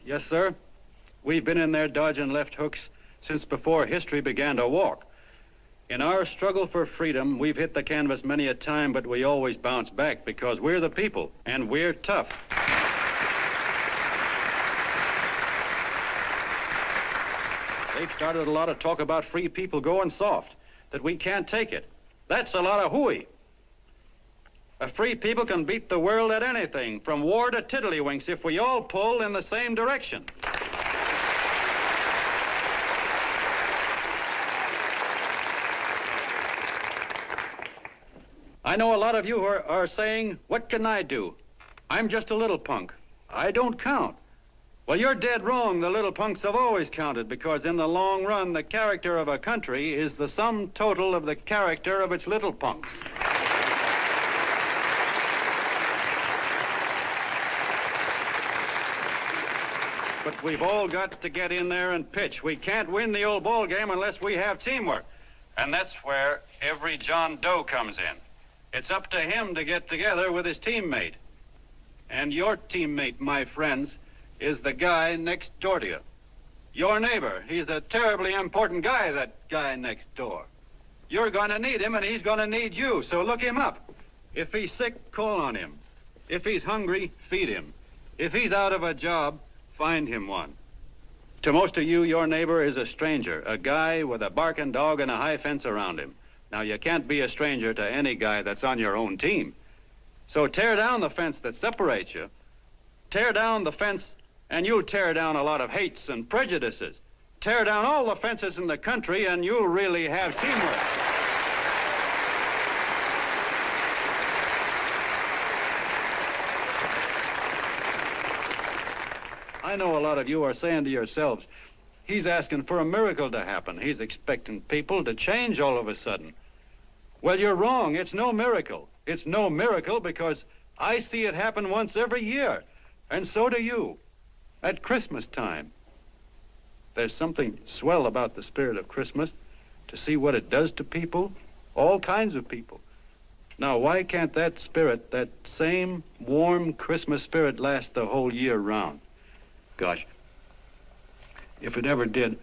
Yes, sir. We've been in there dodging left hooks since before history began to walk. In our struggle for freedom, we've hit the canvas many a time, but we always bounce back because we're the people, and we're tough. They've started a lot of talk about free people going soft, that we can't take it. That's a lot of hooey. A free people can beat the world at anything, from war to tiddlywinks, if we all pull in the same direction. I know a lot of you are saying, "What can I do? I'm just a little punk. I don't count." Well, you're dead wrong. The little punks have always counted, because in the long run, the character of a country is the sum total of the character of its little punks. But we've all got to get in there and pitch. We can't win the old ball game unless we have teamwork. And that's where every John Doe comes in. It's up to him to get together with his teammate. And your teammate, my friends, is the guy next door to you. Your neighbor. He's a terribly important guy, that guy next door. You're going to need him, and he's going to need you, so look him up. If he's sick, call on him. If he's hungry, feed him. If he's out of a job, find him one. To most of you, your neighbor is a stranger, a guy with a barking dog and a high fence around him. Now, you can't be a stranger to any guy that's on your own team. So tear down the fence that separates you. Tear down the fence, and you'll tear down a lot of hates and prejudices. Tear down all the fences in the country, and you'll really have teamwork. I know a lot of you are saying to yourselves, he's asking for a miracle to happen. He's expecting people to change all of a sudden. Well, you're wrong. It's no miracle. It's no miracle because I see it happen once every year, and so do you, at Christmas time. There's something swell about the spirit of Christmas, to see what it does to people, all kinds of people. Now, why can't that spirit, that same warm Christmas spirit, last the whole year round? Gosh, if it ever did,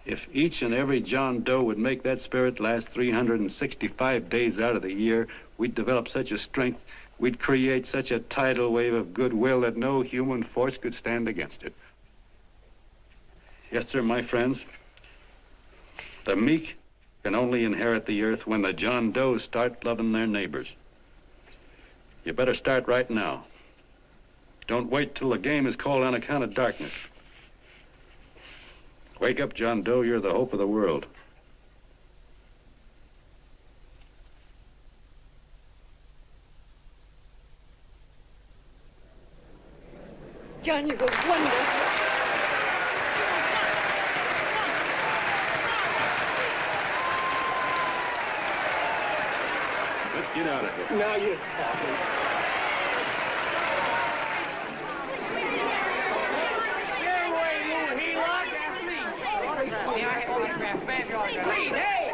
if each and every John Doe would make that spirit last 365 days out of the year, we'd develop such a strength, we'd create such a tidal wave of goodwill that no human force could stand against it. Yes, sir, my friends. The meek can only inherit the earth when the John Does start loving their neighbors. You better start right now. Don't wait till the game is called on account of darkness. Wake up, John Doe. You're the hope of the world. John, you were wonderful. Let's get out of here. Now you're talking. Please, hey!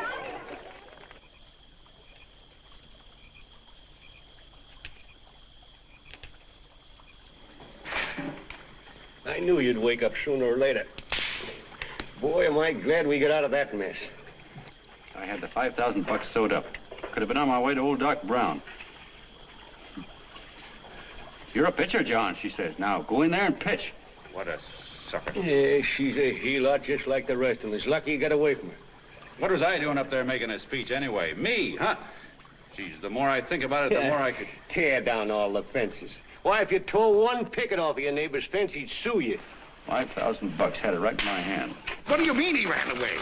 I knew you'd wake up sooner or later. Boy, am I glad we got out of that mess. I had the $5,000 sewed up. Could have been on my way to old Doc Brown. You're a pitcher, John, she says. Now, go in there and pitch. What a sucker. Yeah, she's a heel-out just like the rest of us. Lucky you got away from her. What was I doing up there making a speech anyway? Me, huh? Geez, the more I think about it, the more I could... Tear down all the fences. Why, if you tore one picket off of your neighbor's fence, he'd sue you. $5,000 had it right in my hand. What do you mean he ran away?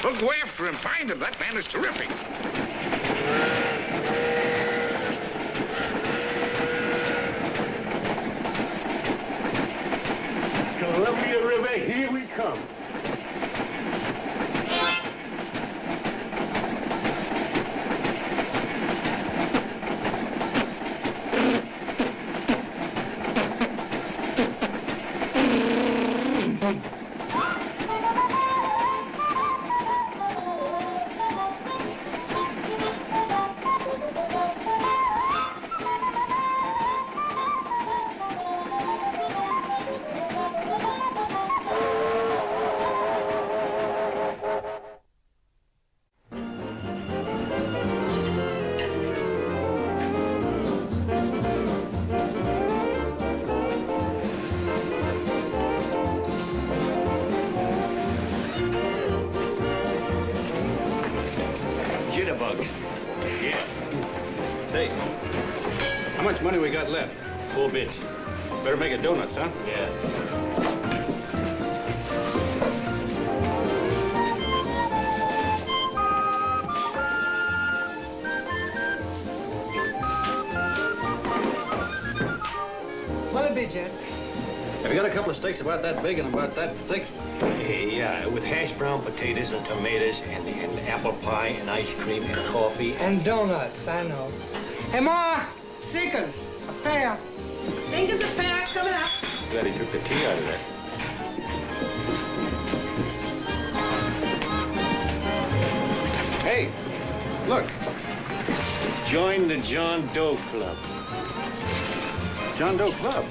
Well, go after him, find him. That man is terrific. Columbia River, here we come. Jitterbugs. Yeah. Hey, how much money we got left? 4 bits. Better make it donuts, huh? Yeah. What'll it be, gents? Have you got a couple of steaks about that big and about that thick? Yeah, with hash brown potatoes and tomatoes and apple pie and ice cream and coffee. And donuts, I know. Hey, Ma, Seekers, a pair. Fingers a pair coming up. Glad he took the tea out of that. Hey, look. Join the John Doe Club. John Doe Club.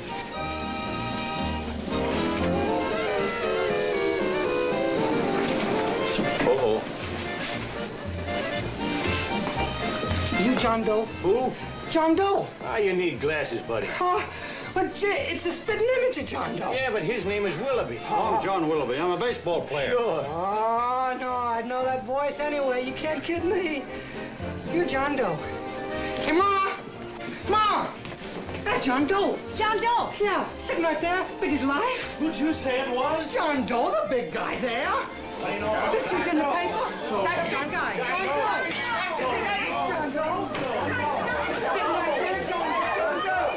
Uh-oh. You John Doe? Who? John Doe. Ah, you need glasses, buddy. Oh, but it's a spitting image of John Doe. Yeah, but his name is Willoughby. I'm John Willoughby. I'm a baseball player. Sure. Oh, no, I'd know that voice anyway. You can't kid me. You John Doe. Hey, Ma! Ma! That's John Doe. John Doe? Yeah, sitting right there, big as life. Who'd you say it was? John Doe, the big guy there. Pictures in the paper. That's John Guy. John Doe. John Doe. Sitting right there, John Doe.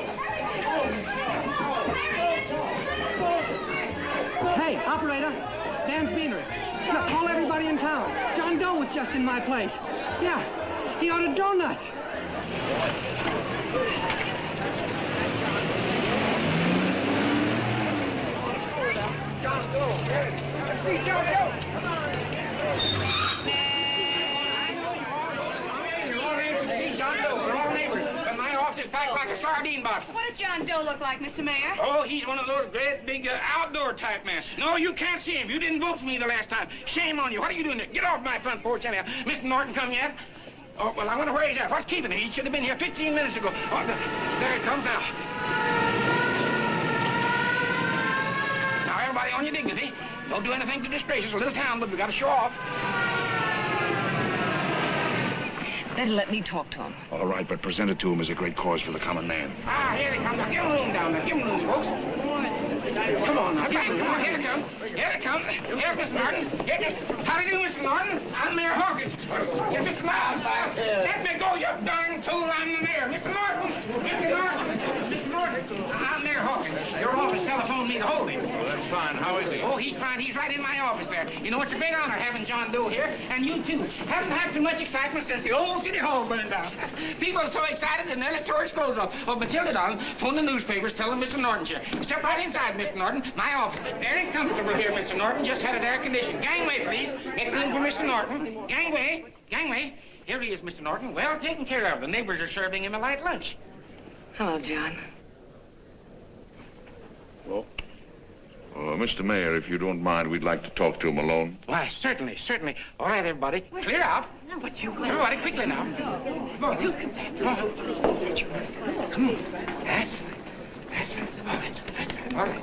Hey, operator. Dan's Beanery. Look, call everybody in town. John Doe was just in my place. Yeah, he ordered donuts. John Doe. Let's see John Doe. Come on. John Doe, we're all neighbors. But my office is packed like a sardine box. What does John Doe look like, Mr. Mayor? Oh, he's one of those great big outdoor type men. No, you can't see him. You didn't vote for me the last time. Shame on you. What are you doing there? Get off my front porch anyhow. Mr. Norton come yet? Oh, well, I wonder where he's at. What's keeping him? He should have been here 15 minutes ago. Oh, there he comes now. Now, everybody on your dignity. Don't do anything to disgrace us. A little town, but we got to show off. Better let me talk to him. All right, but present it to him as a great cause for the common man. Ah, here he comes. Now, give him room down there. Give him room, folks. Come on now. Come on, here it comes. Here it comes. Here's Mr. Norton. How do you do, Mr. Norton? I'm Mayor Hawkins. Here's Mr. Norton. Let me go, you darn fool. I'm the mayor. Mr. Norton. Mr. Norton. Mr. Norton. I'm Mayor Hawkins. Your office telephoned me to hold him. Well, that's fine. How is he? Oh, he's fine. He's right in my office there. You know, it's a great honor having John Doe here, and you too. Haven't had so much excitement since the old City Hall burned down. People are so excited that nearly tore his clothes off. Oh, Matilda, darling, phone the newspapers, tell them Mr. Norton's here. Step right inside, Mr. Norton. My office. Very comfortable here, Mr. Norton. Just had it air conditioned. Gangway, please. Make room for Mr. Norton. Gangway. Gangway. Here he is, Mr. Norton. Well taken care of. The neighbors are serving him a light lunch. Hello, John. Well, Mr. Mayor, if you don't mind, we'd like to talk to him alone. Why, certainly, certainly. All right, everybody. Clear out. Everybody, quickly now. Come on. Come on. That's All right.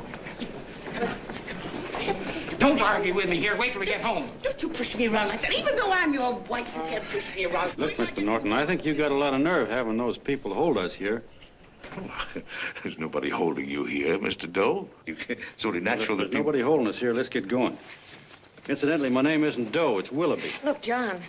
Don't argue with me here. Wait till we get home. Don't you push me around like that. Even though I'm your wife, you can't push me around. Look, Mr. Norton, I think you got a lot of nerve having those people hold us here. There's nobody holding you here, Mr. Doe. It's only natural There's that nobody holding us here. Let's get going. Incidentally, my name isn't Doe, it's Willoughby. Look, John,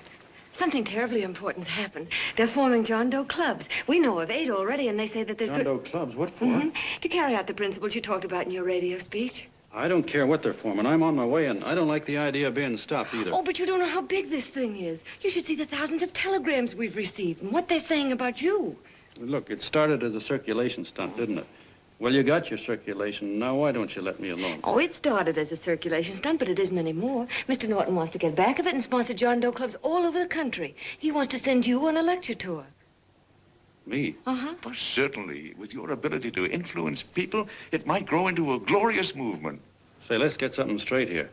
something terribly important's happened. They're forming John Doe clubs. We know of 8 already, and they say that there's John Doe clubs? What for? To carry out the principles you talked about in your radio speech. I don't care what they're forming. I'm on my way, and I don't like the idea of being stopped either. Oh, but you don't know how big this thing is. You should see the thousands of telegrams we've received and what they're saying about you. Look, it started as a circulation stunt, didn't it? Well, you got your circulation. Now, why don't you let me alone? Oh, it started as a circulation stunt, but it isn't anymore. Mr. Norton wants to get back of it and sponsor John Doe clubs all over the country. He wants to send you on a lecture tour. Me? Uh-huh. Well, certainly, with your ability to influence people, it might grow into a glorious movement. Say, let's get something straight here.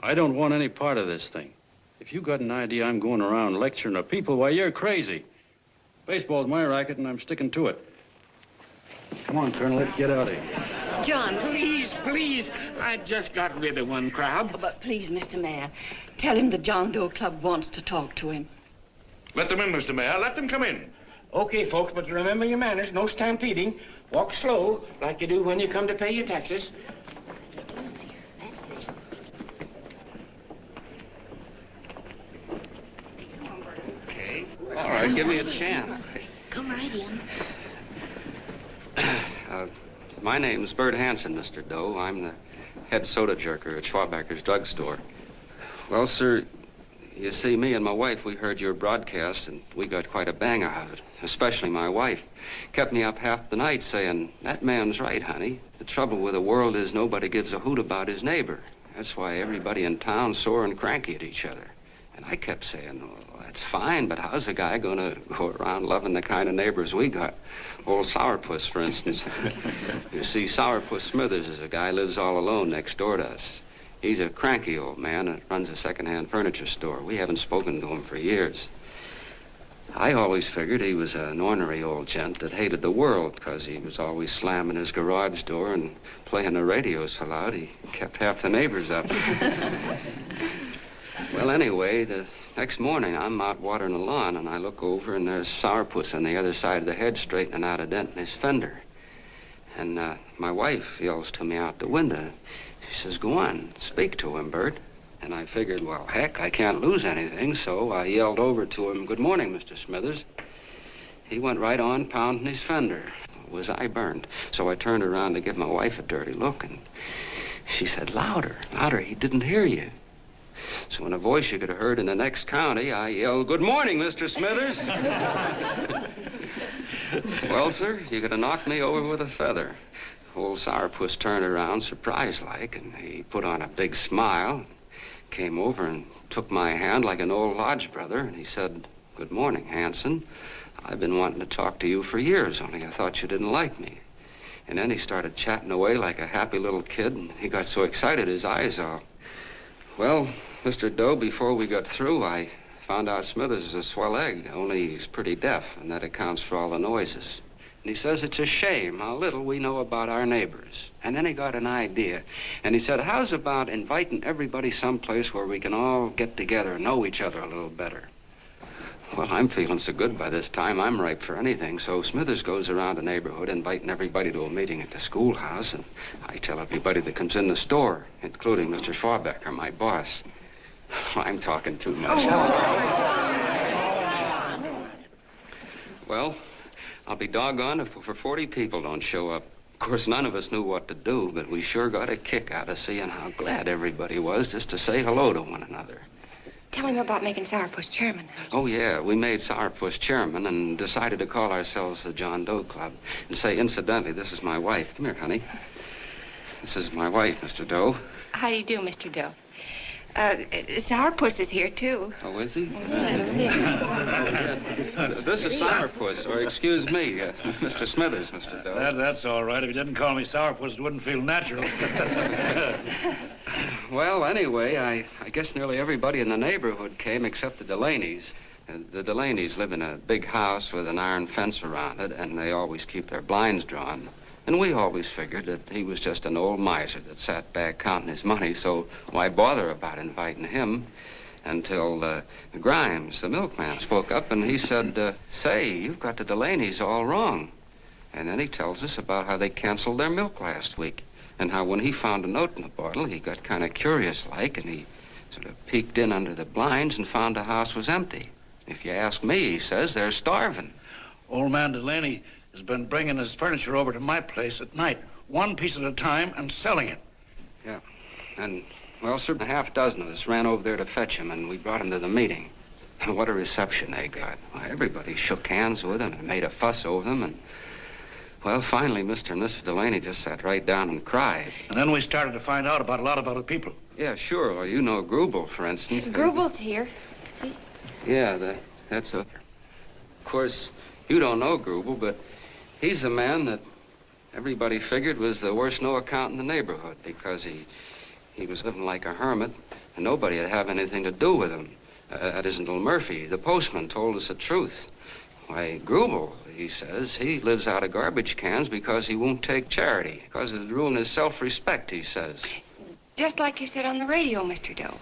I don't want any part of this thing. If you got an idea I'm going around lecturing to people, why, you're crazy. Baseball's my racket, and I'm sticking to it. Come on, Colonel, let's get out of here. John, please, please. I just got rid of one crowd. But please, Mr. Mayor, tell him the John Doe Club wants to talk to him. Let them in, Mr. Mayor. Let them come in. Okay, folks, but remember your manners. No stampeding. Walk slow, like you do when you come to pay your taxes. Okay. All right, give me a chance. Come right in. My name's Bert Hansen, Mr. Doe. I'm the head soda jerker at Schwabacker's drugstore. Well, sir, you see, me and my wife, we heard your broadcast, and we got quite a bang out of it. Especially my wife. Kept me up half the night saying, that man's right, honey. The trouble with the world is nobody gives a hoot about his neighbor. That's why everybody in town's sore and cranky at each other. And I kept saying, well, that's fine, but how's a guy gonna go around loving the kind of neighbors we got? Old Sourpuss, for instance. You see, Sourpuss Smithers is a guy lives all alone next door to us. He's a cranky old man and runs a second-hand furniture store. We haven't spoken to him for years. I always figured he was an ornery old gent that hated the world because he was always slamming his garage door and playing the radio so loud he kept half the neighbors up. Well, anyway, the next morning I'm out watering the lawn and I look over and there's Sourpuss on the other side of the hedge straightening out a dent in his fender. And my wife yells to me out the window. She says, go on, speak to him, Bert. And I figured, well, heck, I can't lose anything, so I yelled over to him, good morning, Mr. Smithers. He went right on pounding his fender. Was I burned? So I turned around to give my wife a dirty look, and she said, louder, louder, he didn't hear you. So in a voice you could have heard in the next county, I yelled, good morning, Mr. Smithers. Well, sir, you could have knocked me over with a feather. Old Sourpuss turned around, surprised-like, and he put on a big smile, came over and took my hand like an old lodge brother, and he said, good morning, Hanson. I've been wanting to talk to you for years, only I thought you didn't like me. And then he started chatting away like a happy little kid, and he got so excited his eyes all... Well, Mr. Doe, before we got through, I found out Smithers is a swell egg, only he's pretty deaf, and that accounts for all the noises. And he says it's a shame how little we know about our neighbors. And then he got an idea. And he said, how's about inviting everybody someplace where we can all get together and know each other a little better? Well, I'm feeling so good by this time, I'm ripe for anything. So Smithers goes around the neighborhood inviting everybody to a meeting at the schoolhouse. And I tell everybody that comes in the store, including Mr. Schwabacker, my boss. I'm talking too much. Well, I'll be doggone if for 40 people don't show up. Of course, none of us knew what to do, but we sure got a kick out of seeing how glad everybody was just to say hello to one another. Tell him about making Sourpuss chairman. Oh, yeah, we made Sourpuss chairman and decided to call ourselves the John Doe Club. And say, incidentally, this is my wife. Come here, honey. This is my wife, Mr. Doe. How do you do, Mr. Doe? Sourpuss is here, too. Oh, is he? This is Sourpuss, or excuse me, Mr. Smithers, Mr. Doe. That's all right. If you didn't call me Sourpuss, it wouldn't feel natural. Well, anyway, I guess nearly everybody in the neighborhood came except the Delaney's. The Delaney's live in a big house with an iron fence around it, and they always keep their blinds drawn. And we always figured that he was just an old miser that sat back counting his money, so why bother about inviting him? Until Grimes, the milkman, spoke up and he said, say, you've got the Delaney's all wrong. And then he tells us about how they canceled their milk last week and how when he found a note in the bottle, he got kind of curious-like and he sort of peeked in under the blinds and found the house was empty. If you ask me, he says, they're starving. Old man Delaney has been bringing his furniture over to my place at night, one piece at a time, and selling it. Yeah. And, well, sir, a half dozen of us ran over there to fetch him, and we brought him to the meeting. And what a reception they got. Why, everybody shook hands with him and made a fuss over them, and, well, finally, Mr. and Mrs. Delaney just sat right down and cried. And then we started to find out about a lot of other people. Yeah, sure. Well, you know Grubel, for instance. Grubel's here. See? Yeah, that's a... Of course, you don't know Grubel, but he's the man that everybody figured was the worst no-account in the neighborhood because he was living like a hermit and nobody would have anything to do with him. That isn't little Murphy. The postman told us the truth. Why, Grubel, he says, he lives out of garbage cans because he won't take charity, because it'd ruin his self-respect, he says. Just like you said on the radio, Mr. Doe.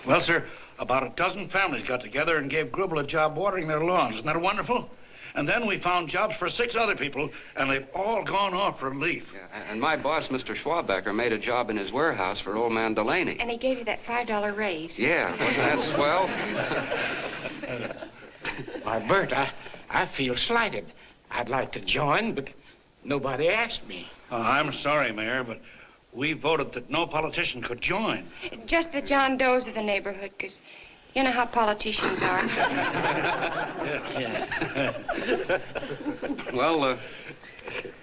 Well, sir, about a dozen families got together and gave Grubel a job watering their lawns. Isn't that wonderful? And then we found jobs for 6 other people, and they've all gone off for relief. Yeah, and my boss, Mr. Schwabecker, made a job in his warehouse for old man Delaney. And he gave you that $5 raise. Yeah, wasn't that swell? Why, Bert, I feel slighted. I'd like to join, but nobody asked me. I'm sorry, Mayor, but we voted that no politician could join. Just the John Does of the neighborhood, because you know how politicians are. Well,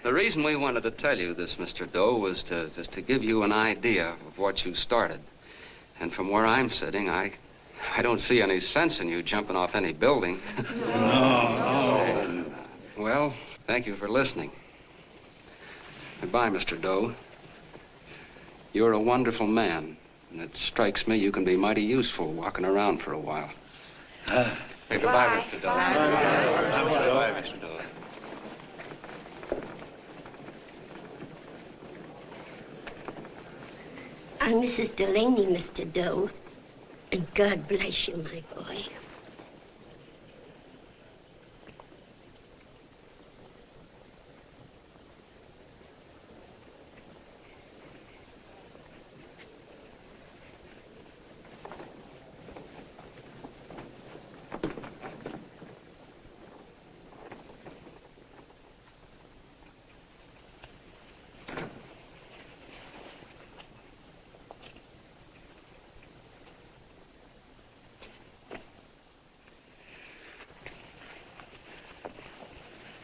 the reason we wanted to tell you this, Mr. Doe, was just to give you an idea of what you started. And from where I'm sitting, I don't see any sense in you jumping off any building. No. Well, thank you for listening. Goodbye, Mr. Doe. You're a wonderful man, and it strikes me you can be mighty useful walking around for a while. Hey, goodbye, Mr. Doe. Goodbye, Mr. Doe. I'm Mrs. Delaney, Mr. Doe. And God bless you, my boy.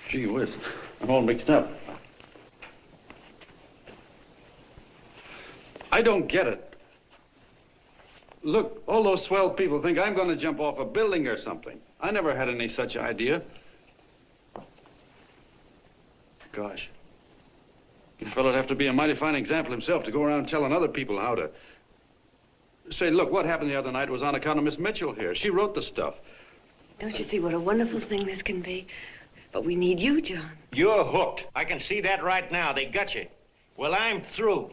Gee whiz, I'm all mixed up. I don't get it. Look, all those swell people think I'm going to jump off a building or something. I never had any such idea. Gosh. The fellow'd have to be a mighty fine example himself to go around telling other people how to... Say, look, what happened the other night was on account of Miss Mitchell here. She wrote the stuff. Don't you see what a wonderful thing this can be? But we need you, John. You're hooked. I can see that right now. They got you. Well, I'm through.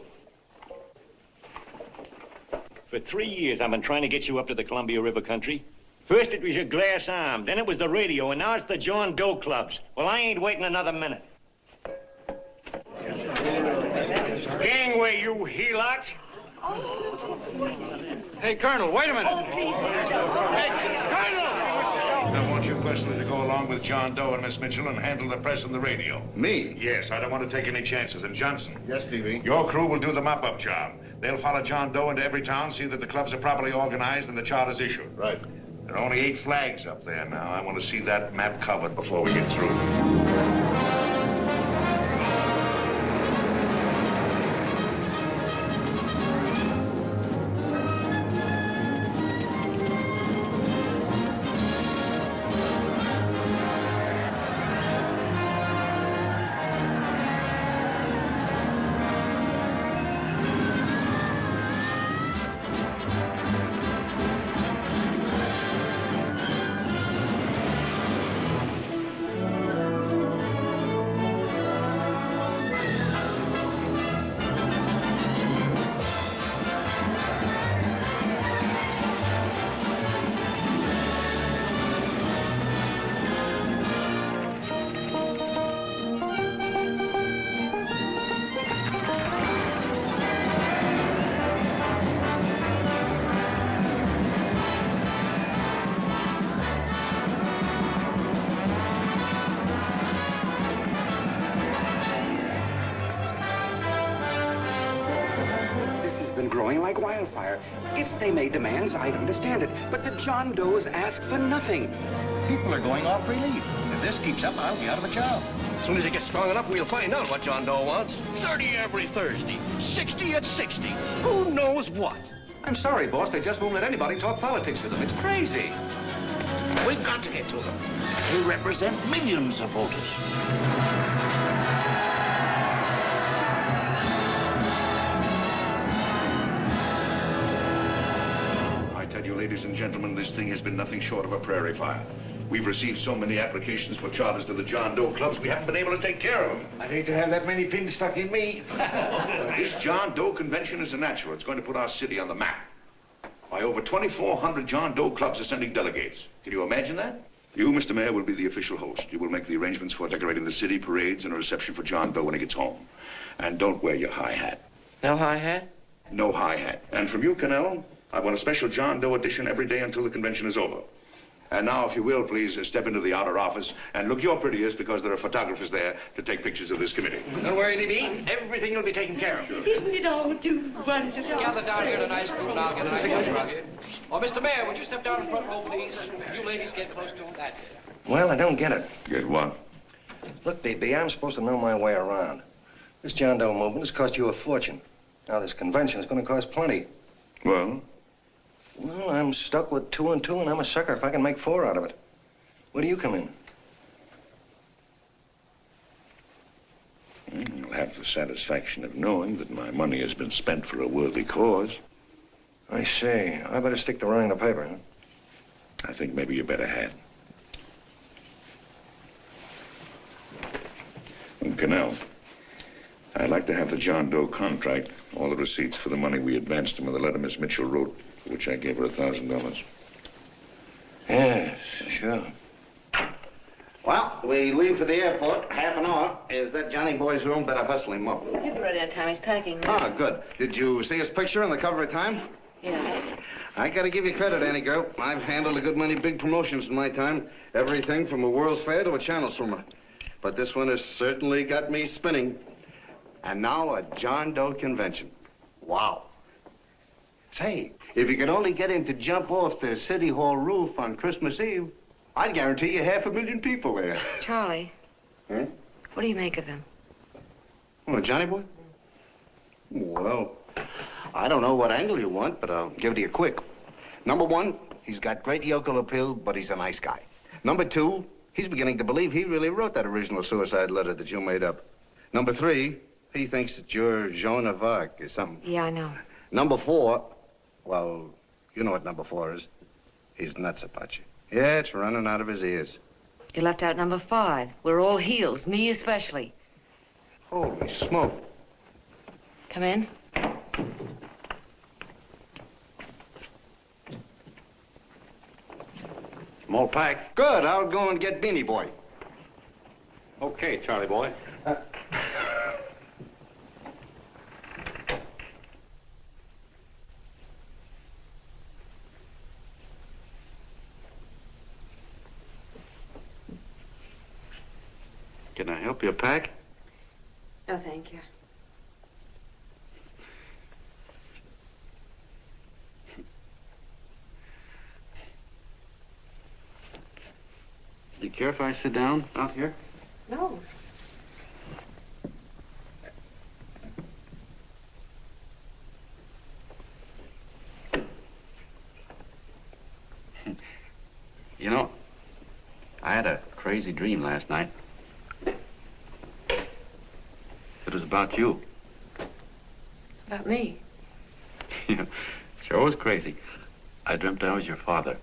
For 3 years, I've been trying to get you up to the Columbia River country. First, it was your glass arm. Then it was the radio. And now it's the John Doe clubs. Well, I ain't waiting another minute. Gangway, you helots. Hey, Colonel, wait a minute. Oh, please. Hey, Colonel! I want you personally to go along with John Doe and Miss Mitchell and handle the press and the radio. Me? Yes, I don't want to take any chances. And Johnson. Yes, Stevie? Your crew will do the mop-up job. They'll follow John Doe into every town, see that the clubs are properly organized and the charter's issued. Right. There are only 8 flags up there now. I want to see that map covered before we get through. like wildfire. If they made demands, I'd understand it. But the John Does ask for nothing. People are going off relief. If this keeps up, I'll be out of a job. As soon as it gets strong enough, we'll find out what John Doe wants. 30 every Thursday, 60 at 60. Who knows what? I'm sorry, boss. They just won't let anybody talk politics to them. It's crazy. We've got to get to them. They represent millions of voters. I tell you, ladies and gentlemen, this thing has been nothing short of a prairie fire. We've received so many applications for charters to the John Doe clubs, we haven't been able to take care of them. I'd hate to have that many pins stuck in me. This John Doe convention is a natural. It's going to put our city on the map. Why, over 2,400 John Doe clubs are sending delegates. Can you imagine that? You, Mr. Mayor, will be the official host. You will make the arrangements for decorating the city, parades, and a reception for John Doe when he gets home. And don't wear your high hat. No high hat? No high hat. And from you, Cannell, I want a special John Doe edition every day until the convention is over. And now, if you will, please step into the outer office and look your prettiest because there are photographers there to take pictures of this committee. Don't worry, D.B. Everything will be taken care of. Isn't it all too wonderful? Gather down here in a nice group now. Get a nice rug here. Oh, Mr. Mayor, would you step down in front row, please? You ladies get close to him. That's it. Well, I don't get it. Get what? Look, DB, I'm supposed to know my way around. This John Doe movement has cost you a fortune. Now, this convention is going to cost plenty. Well? Well, I'm stuck with 2 and 2, and I'm a sucker if I can make 4 out of it. Where do you come in? You'll have the satisfaction of knowing that my money has been spent for a worthy cause. I see. I better stick to running the paper, huh? I think maybe you better had. Cannell, I'd like to have the John Doe contract, all the receipts for the money we advanced him and the letter Miss Mitchell wrote, for which I gave her $1,000. Yes, sure. Well, we leave for the airport. Half an hour. Is that Johnny boy's room? Better hustle him up. He'll be ready on time. He's packing. Ah, good. Did you see his picture on the cover of Time? Yeah. I gotta give you credit, Annie girl. I've handled a good many big promotions in my time. Everything from a World's Fair to a channel swimmer. But this one has certainly got me spinning. And now a John Doe convention. Wow. Say, if you could only get him to jump off the City Hall roof on Christmas Eve, I'd guarantee you 500,000 people there. Charlie. Huh? What do you make of him? Oh, Johnny boy? Well, I don't know what angle you want, but I'll give it to you quick. Number 1, he's got great yokel appeal, but he's a nice guy. Number 2, he's beginning to believe he really wrote that original suicide letter that you made up. Number 3, he thinks that you're Joan of Arc or something. Yeah, I know. Number 4, well, you know what number 4 is. He's nuts about you. Yeah, it's running out of his ears. You left out number 5. We're all heels, me especially. Holy smoke. Come in. Small pack. Good. I'll go and get Beanie Boy. Okay, Charlie boy. Can I help you pack? No, thank you. Do you care if I sit down out here? No. You know, I had a crazy dream last night. It was about you. About me? Yeah, sure was crazy. I dreamt I was your father.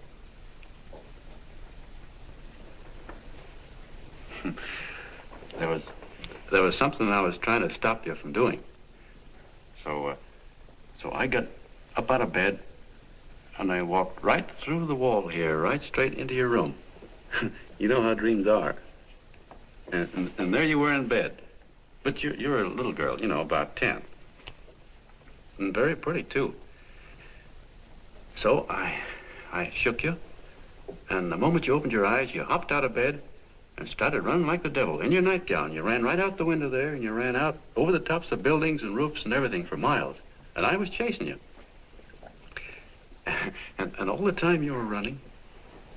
There was something I was trying to stop you from doing. So I got up out of bed and I walked right through the wall here, right straight into your room. You know how dreams are. And there you were in bed. But you're a little girl, you know, about 10. And very pretty, too. So I shook you, and the moment you opened your eyes, you hopped out of bed and started running like the devil in your nightgown. You ran right out the window there, and you ran out over the tops of buildings and roofs and everything for miles. And I was chasing you. And all the time you were running,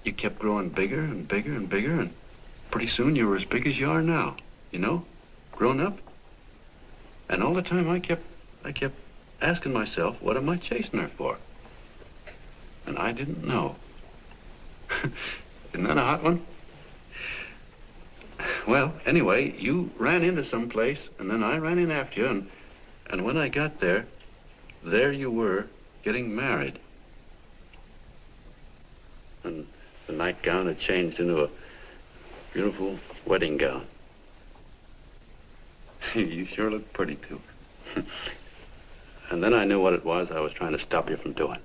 you kept growing bigger and bigger and bigger, and pretty soon you were as big as you are now, you know, grown up. And all the time I kept asking myself, what am I chasing her for? And I didn't know. Isn't that a hot one? Well, anyway, you ran into some place, and then I ran in after you, and when I got there you were getting married. And the nightgown had changed into a beautiful wedding gown. You sure look pretty, too. And then I knew what it was I was trying to stop you from doing.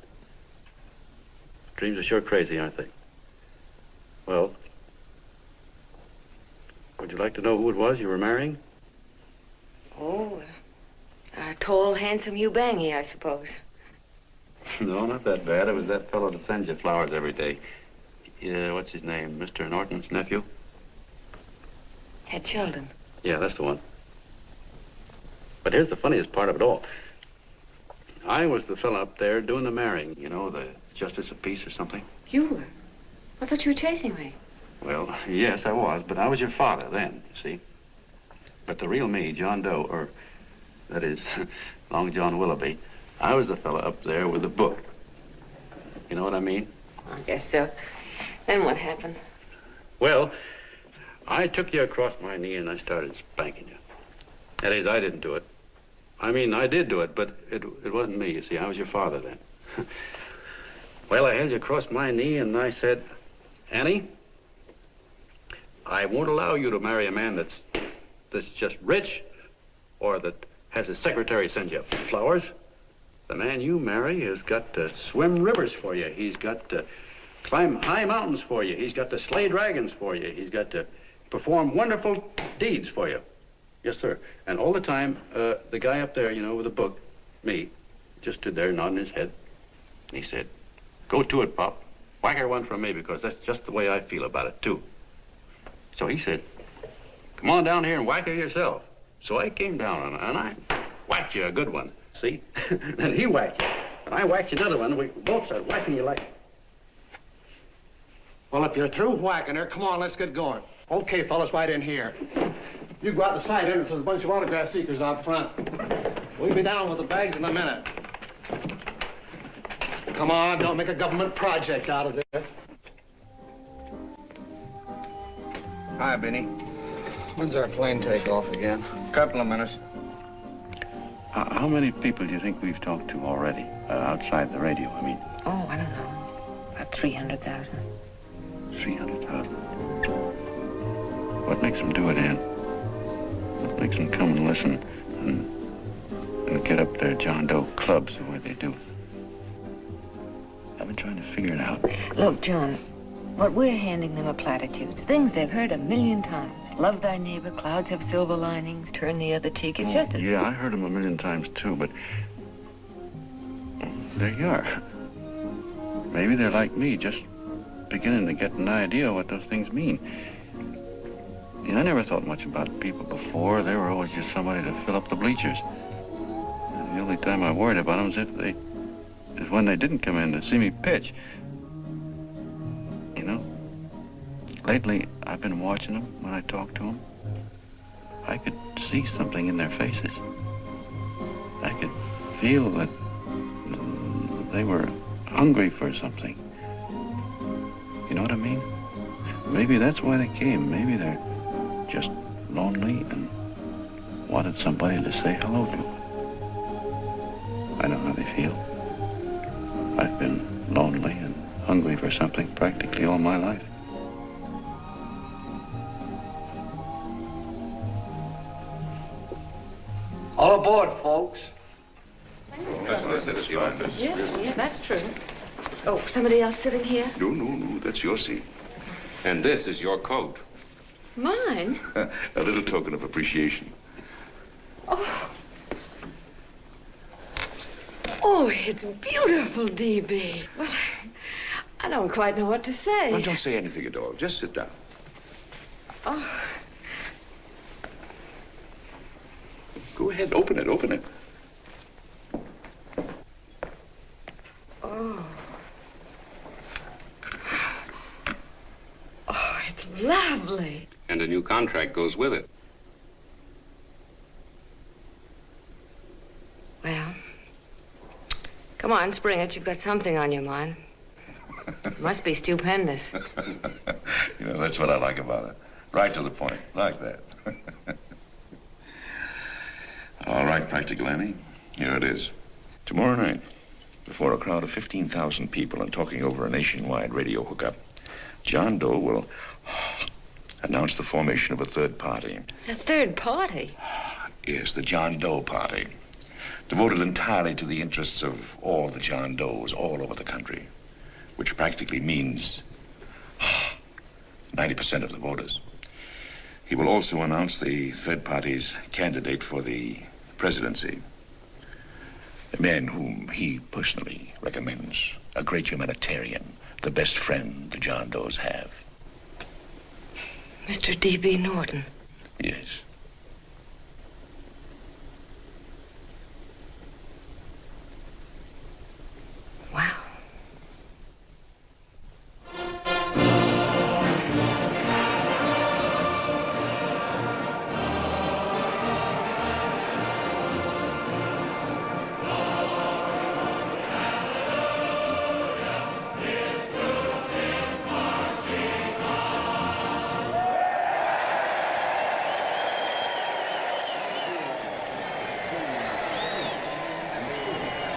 Dreams are sure crazy, aren't they? Well, would you like to know who it was you were marrying? Oh, a tall, handsome Ubangi, I suppose. No, not that bad. It was that fellow that sends you flowers every day. What's his name? Mr. Norton's nephew? Ted Sheldon. Yeah, that's the one. But here's the funniest part of it all. I was the fellow up there doing the marrying, you know, the justice of peace or something. You were? I thought you were chasing me. Well, yes, I was, but I was your father then, you see. But the real me, John Doe, or that is, Long John Willoughby, I was the fellow up there with the book. You know what I mean? I guess so. Then what happened? Well, I took you across my knee and I started spanking you. That is, I didn't do it. I mean, I did do it, but it wasn't me, you see. I was your father then. Well, I held you across my knee and I said, Annie, I won't allow you to marry a man that's just rich or that has his secretary send you flowers. The man you marry has got to swim rivers for you. He's got to climb high mountains for you. He's got to slay dragons for you. He's got to perform wonderful deeds for you. Yes, sir. And all the time, the guy up there, you know, with the book, me, just stood there nodding his head. And he said, go to it, Pop. Whack her one from me, because that's just the way I feel about it, too. So he said, come on down here and whack her yourself. So I came down and I whacked you a good one, see? Then he whacked you, and I whacked you another one, and we both started whacking you like... Well, if you're through whacking her, come on, let's get going. Okay, fellas, right in here. You go out the side entrance with a bunch of autograph seekers out front. We'll be down with the bags in a minute. Come on, don't make a government project out of this. Hi, Benny. When's our plane take off again? Couple of minutes. How many people do you think we've talked to already, outside the radio, I mean? Oh, I don't know. About 300,000. 300,000. What makes them do it, Ann? What makes them come and listen and get up their John Doe clubs the way they do? I've been trying to figure it out. Look, John, what we're handing them are platitudes, things they've heard 1,000,000 times. Love thy neighbor, clouds have silver linings, turn the other cheek. It's just a... Yeah, I heard them 1,000,000 times, too, but there you are. Maybe they're like me, just beginning to get an idea of what those things mean. You know, I never thought much about people before. They were always just somebody to fill up the bleachers. And the only time I worried about them is when they didn't come in to see me pitch. You know, lately I've been watching them when I talk to them. I could see something in their faces. I could feel that they were hungry for something. You know what I mean? Maybe that's why they came. Maybe they're just lonely and wanted somebody to say hello to. I know how they feel. I've been lonely and hungry for something practically all my life. All aboard, folks. That's what I said at the office. Yeah, that's true. Oh, somebody else sitting here? No, that's your seat. And this is your coat. Mine? A little token of appreciation. Oh. Oh, it's beautiful, D.B. Well, I don't quite know what to say. Well, don't say anything at all. Just sit down. Oh. Go ahead, open it. Oh. Lovely. And a new contract goes with it. Well, come on, spring it. You've got something on your mind. It must be stupendous. You know, that's what I like about it. Right to the point, like that. All right, Practical Annie, here it is. Tomorrow night, before a crowd of 15,000 people and talking over a nationwide radio hookup, John Doe will announce the formation of a third party. A third party? Yes, the John Doe Party. Devoted entirely to the interests of all the John Does all over the country, which practically means 90% of the voters. He will also announce the third party's candidate for the presidency. A man whom he personally recommends, a great humanitarian, the best friend the John Does have. Mr. D.B. Norton. Yes. Wow.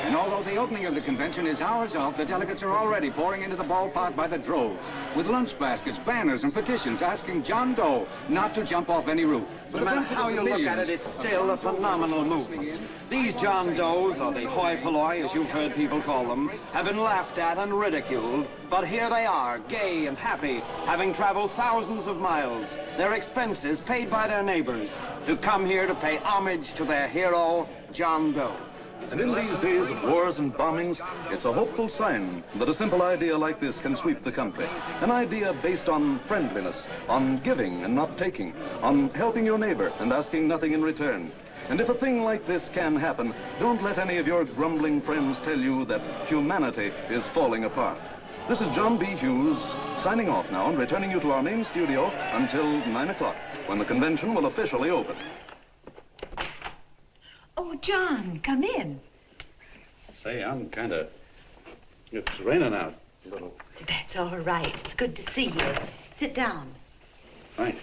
And although the opening of the convention is hours off, the delegates are already pouring into the ballpark by the droves, with lunch baskets, banners, and petitions asking John Doe not to jump off any roof. No matter how you look at it, it's still a phenomenal movement. These John Does, or the hoi polloi, as you've heard people call them, have been laughed at and ridiculed, but here they are, gay and happy, having traveled thousands of miles, their expenses paid by their neighbors, to come here to pay homage to their hero, John Doe. And in these days of wars and bombings, it's a hopeful sign that a simple idea like this can sweep the country. An idea based on friendliness, on giving and not taking, on helping your neighbor and asking nothing in return. And if a thing like this can happen, don't let any of your grumbling friends tell you that humanity is falling apart. This is John B. Hughes, signing off now and returning you to our main studio until 9 o'clock, when the convention will officially open. Oh, John, come in. Say, I'm it's raining out a little. That's all right. It's good to see you. Sit down. Thanks.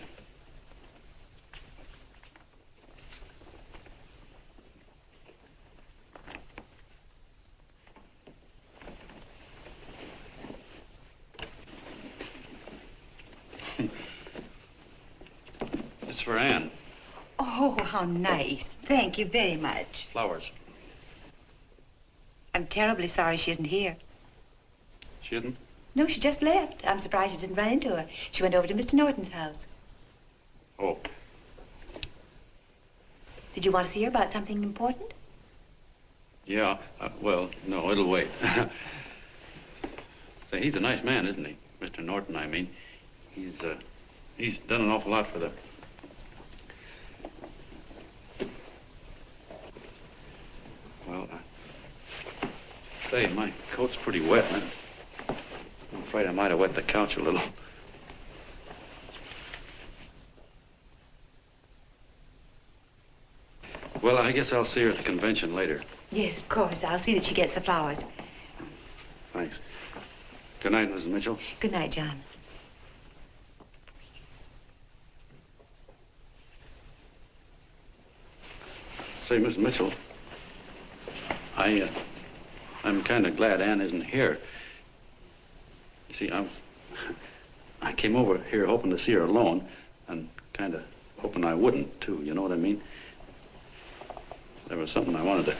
It's for Anne. Oh, how nice. Thank you very much. Flowers. I'm terribly sorry she isn't here. She isn't? No, she just left. I'm surprised you didn't run into her. She went over to Mr. Norton's house. Oh. Did you want to see her about something important? Yeah, well, no, it'll wait. Say, he's a nice man, isn't he? Mr. Norton, I mean. He's done an awful lot for the... Well, say, my coat's pretty wet, and I'm afraid I might have wet the couch a little. Well, I guess I'll see her at the convention later. Yes, of course. I'll see that she gets the flowers. Thanks. Good night, Mrs. Mitchell. Good night, John. Say, Mrs. Mitchell, I'm kind of glad Anne isn't here. You see, I came over here hoping to see her alone, and kind of hoping I wouldn't, too, you know what I mean? There was something I wanted to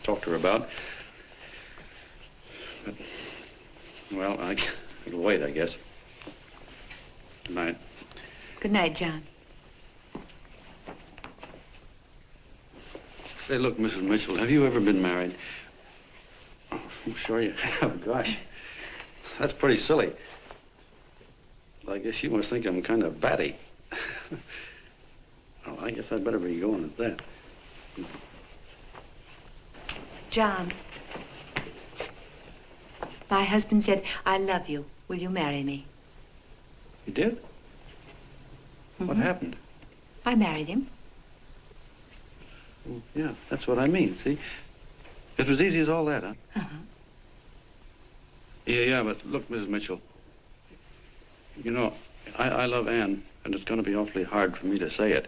talk to her about. But, well, it'll wait, I guess. Good night. Good night, John. Say, look, Mrs. Mitchell, have you ever been married? Oh, I'm sure you have. Gosh, that's pretty silly. Well, I guess you must think I'm kind of batty. Well, I guess I'd better be going at that. John, my husband said, I love you. Will you marry me? You did? What happened? I married him. Well, yeah, that's what I mean, see? It was easy as all that, huh? Uh-huh. Yeah, but look, Mrs. Mitchell, you know, I love Ann, and it's going to be awfully hard for me to say it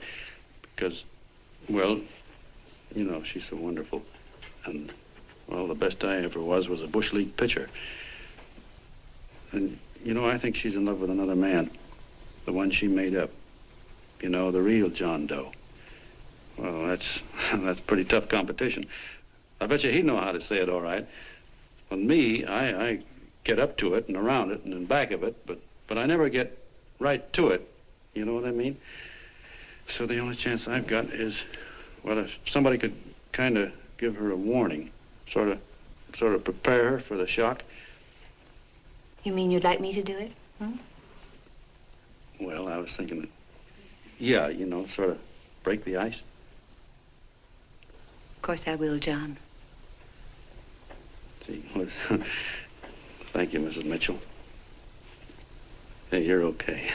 because, well, you know, she's so wonderful. And, well, the best I ever was a Bush League pitcher. And, you know, I think she's in love with another man, the one she made up. You know, the real John Doe. Well, that's pretty tough competition. I bet you he'd know how to say it all right. On me, I get up to it and around it and in back of it, but I never get right to it. You know what I mean? So the only chance I've got is, well, if somebody could kind of give her a warning, sort of prepare her for the shock. You mean you'd like me to do it? Hmm? Well, I was thinking that, yeah, you know, sort of break the ice. Of course I will, John. Gee, well, thank you, Mrs. Mitchell. Hey, you're okay.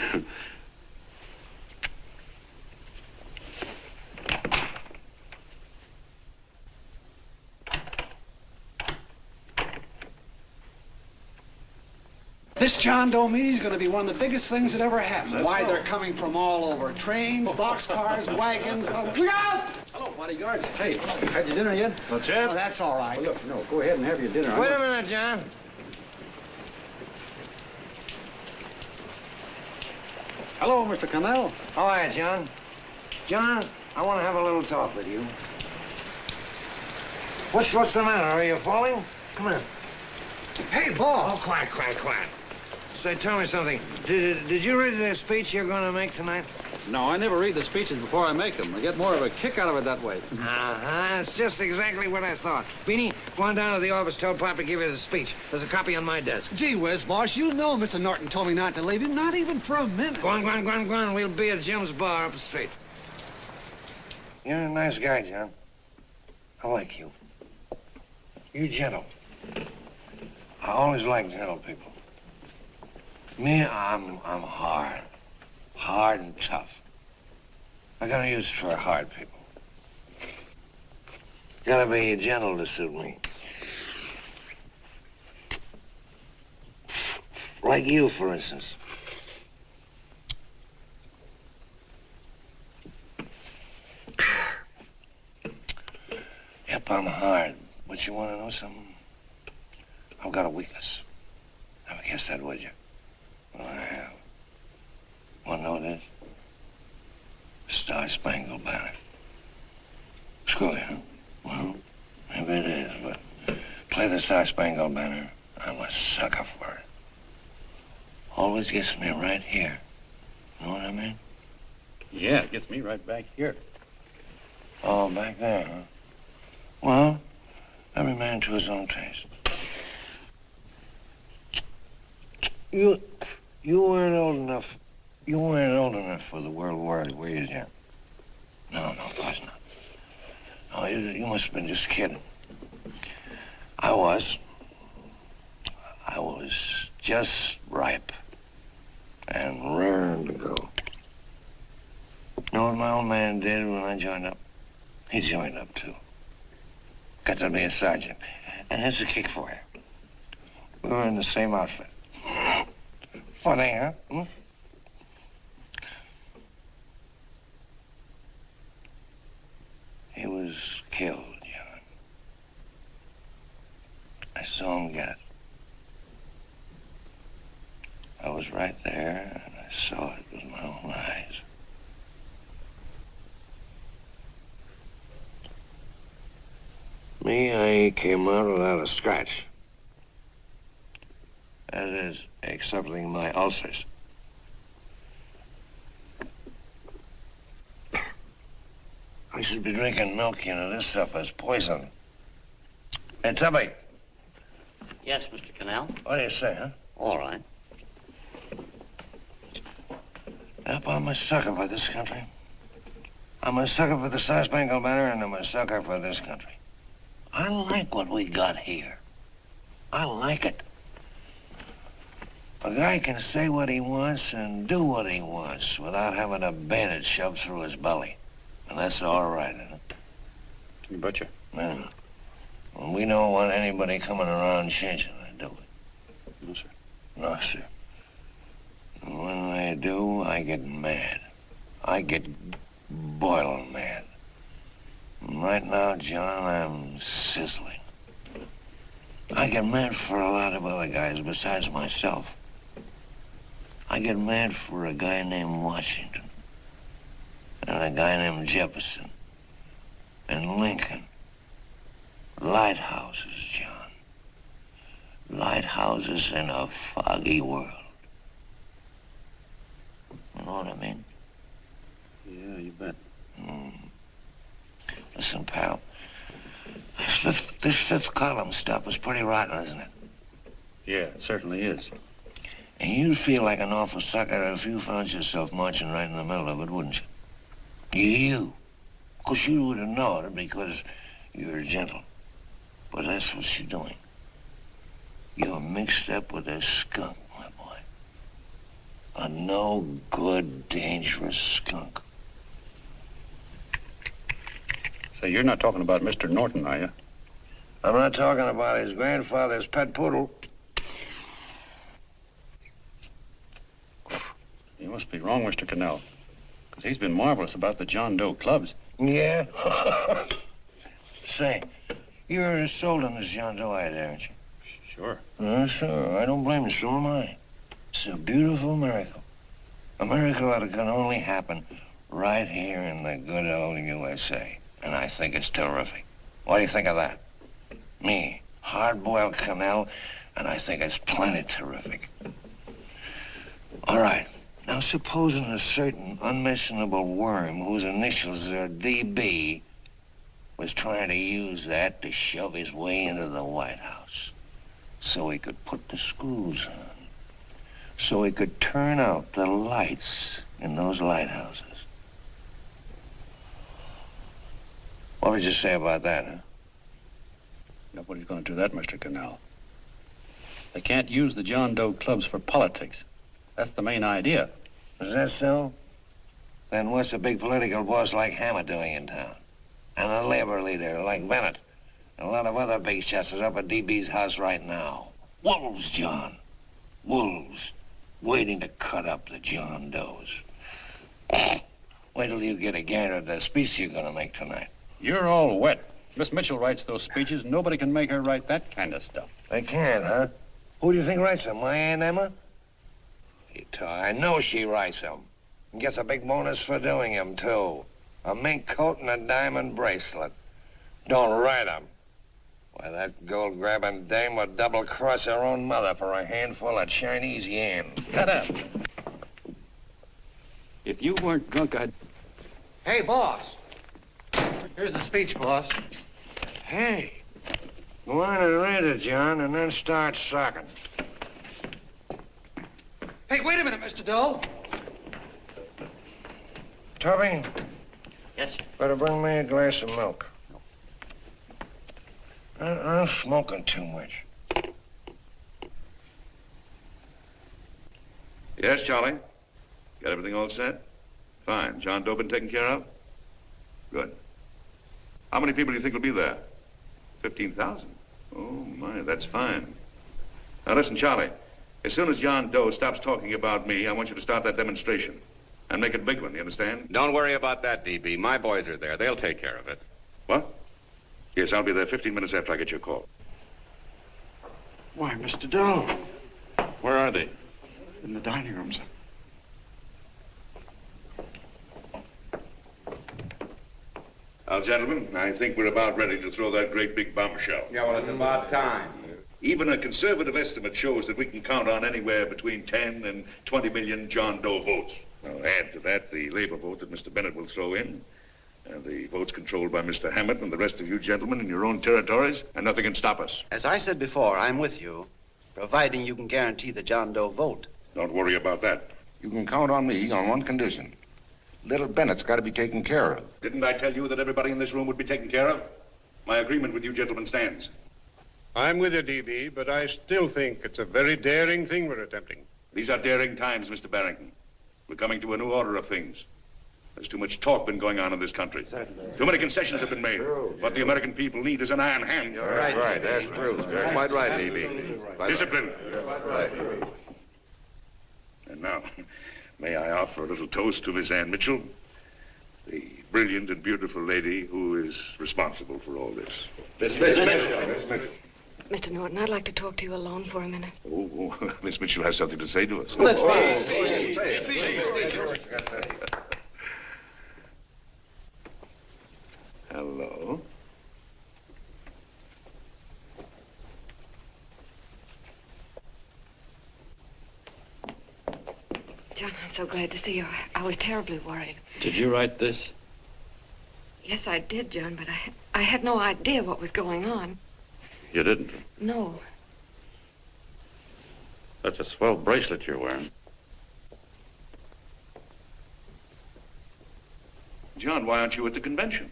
This John Doe meeting's going to be one of the biggest things that ever happened. Why, they're coming from all over. Trains, boxcars, wagons. Look out! Hello, bodyguards. Hey, had your dinner yet? No, Chip. Oh, that's all right. Well, look, no, go ahead and have your dinner. Wait a minute, John. Hello, Mr. Connell. How are you, John? John, I want to have a little talk with you. What's the matter? Are you falling? Come here. Hey, boss. Oh, quiet. Say, tell me something. Did you read the speech you're going to make tonight? No, I never read the speeches before I make them. I get more of a kick out of it that way. Uh-huh. It's just exactly what I thought. Beanie, go on down to the office, tell Pop to give you the speech. There's a copy on my desk. Gee whiz, boss, you know Mr. Norton told me not to leave him, not even for a minute. Go on. We'll be at Jim's bar up the street. You're a nice guy, John. I like you. You're gentle. I always like gentle people. Me, I'm hard. Hard and tough. I got no use for hard people. Gotta be gentle to suit me. Like you, for instance. Yep, I'm hard. But you want to know something? I've got a weakness. Never guess that, would you? Well, I have. Want to know what it is? Star-Spangled Banner. Screw you, huh? Well, maybe it is, but play the Star-Spangled Banner. I'm a sucker for it. Always gets me right here. Know what I mean? Yeah, it gets me right back here. Oh, back there, huh? Well, every man to his own taste. You weren't old enough. You weren't old enough for the World War, were you, Jim? No, of course not. No, you must have been just kidding. I was just ripe and raring to go. You know what my old man did when I joined up? He joined up, too. Got to be a sergeant. And here's a kick for you. We were in the same outfit. Funny, huh? Hmm? He was killed, John. I saw him get it. I was right there, and I saw it with my own eyes. Me, I came out without a scratch. That is, excepting my ulcers. I should be drinking milk, you know. This stuff is poison. Hey, Tubby. Yes, Mr. Connell. What do you say, huh? All right. Yep, I'm a sucker for this country. I'm a sucker for the Star-Spangled Banner, and I'm a sucker for this country. I like what we got here. I like it. A guy can say what he wants and do what he wants without having a bayonet shoved through his belly. And that's all right, isn't it? You betcha. Yeah. Well, we don't want anybody coming around changing it, do we? No, sir. No, sir. And when they do, I get mad. I get boiling mad. And right now, John, I'm sizzling. I get mad for a lot of other guys besides myself. I get mad for a guy named Washington, and a guy named Jefferson, and Lincoln. Lighthouses, John. Lighthouses in a foggy world. You know what I mean? Yeah, you bet. Listen, pal. This fifth column stuff is pretty rotten, isn't it? Yeah, it certainly is. And you'd feel like an awful sucker if you found yourself marching right in the middle of it, wouldn't you? You. Of course, you would have known it because you're gentle. But that's what you're doing. You're mixed up with a skunk, my boy. A no-good, dangerous skunk. Say, you're not talking about Mr. Norton, are you? I'm not talking about his grandfather's pet poodle. You must be wrong, Mr. Cannell. Because he's been marvelous about the John Doe clubs. Yeah? Say, you're sold on this John Doe idea, aren't you? Sure. Sure. I don't blame you. So am I. It's a beautiful miracle. A miracle that can only happen right here in the good old USA. And I think it's terrific. What do you think of that? Me, hard-boiled Cannell, and I think it's plenty terrific. All right. Now, supposing a certain unmentionable worm whose initials are DB was trying to use that to shove his way into the White House so he could put the screws on, so he could turn out the lights in those lighthouses. What would you say about that, huh? Nobody's going to do that, Mr. Cannell. They can't use the John Doe clubs for politics. That's the main idea. Is that so? Then what's a big political boss like Hammer doing in town? And a labor leader like Bennett? And a lot of other big shots are up at DB's house right now. Wolves, John. Wolves. Waiting to cut up the John Does. Wait till you get a gander at the speech you're gonna make tonight. You're all wet. Miss Mitchell writes those speeches. Nobody can make her write that kind of stuff. They can't, huh? Who do you think writes them? My Aunt Emma? I know she writes them. And gets a big bonus for doing them, too. A mink coat and a diamond bracelet. Don't write them. Why, that gold-grabbing dame would double-cross her own mother for a handful of Chinese yams. Shut up. If you weren't drunk, I'd... Hey, boss. Here's the speech, boss. Hey. Go on and read it, John, and then start sucking. Hey, wait a minute, Mr. Doe. Tubby? Yes, sir. Better bring me a glass of milk. I'm smoking too much. Yes, Charlie? Got everything all set? Fine. John Doe been taken care of? Good. How many people do you think will be there? 15,000? Oh, my, that's fine. Now, listen, Charlie. As soon as John Doe stops talking about me, I want you to start that demonstration. And make it a big one, you understand? Don't worry about that, DB. My boys are there. They'll take care of it. What? Yes, I'll be there 15 minutes after I get your call. Why, Mr. Doe. Where are they? In the dining room, sir. Now, gentlemen, I think we're about ready to throw that great big bombshell. Yeah, well, it's about time. Even a conservative estimate shows that we can count on anywhere between 10 and 20 million John Doe votes. Now, add to that the labor vote that Mr. Bennett will throw in, and the votes controlled by Mr. Hammett and the rest of you gentlemen in your own territories, and nothing can stop us. As I said before, I'm with you, providing you can guarantee the John Doe vote. Don't worry about that. You can count on me on one condition. Little Bennett's got to be taken care of. Didn't I tell you that everybody in this room would be taken care of? My agreement with you gentlemen stands. I'm with you, DB, but I still think it's a very daring thing we're attempting. These are daring times, Mr. Barrington. We're coming to a new order of things. There's too much talk been going on in this country. Too many concessions have been made. What the American people need is an iron hand. You're right. That's true. You're quite right, Levy. Discipline. And now, may I offer a little toast to Miss Ann Mitchell, the brilliant and beautiful lady who is responsible for all this. Miss Mitchell. Mr. Norton, I'd like to talk to you alone for a minute. Oh, Miss Mitchell has something to say to us. Let's Hello. John, I'm so glad to see you. I was terribly worried. Did you write this? Yes, I did, John, but I had no idea what was going on. You didn't? No. That's a swell bracelet you're wearing. John, why aren't you at the convention?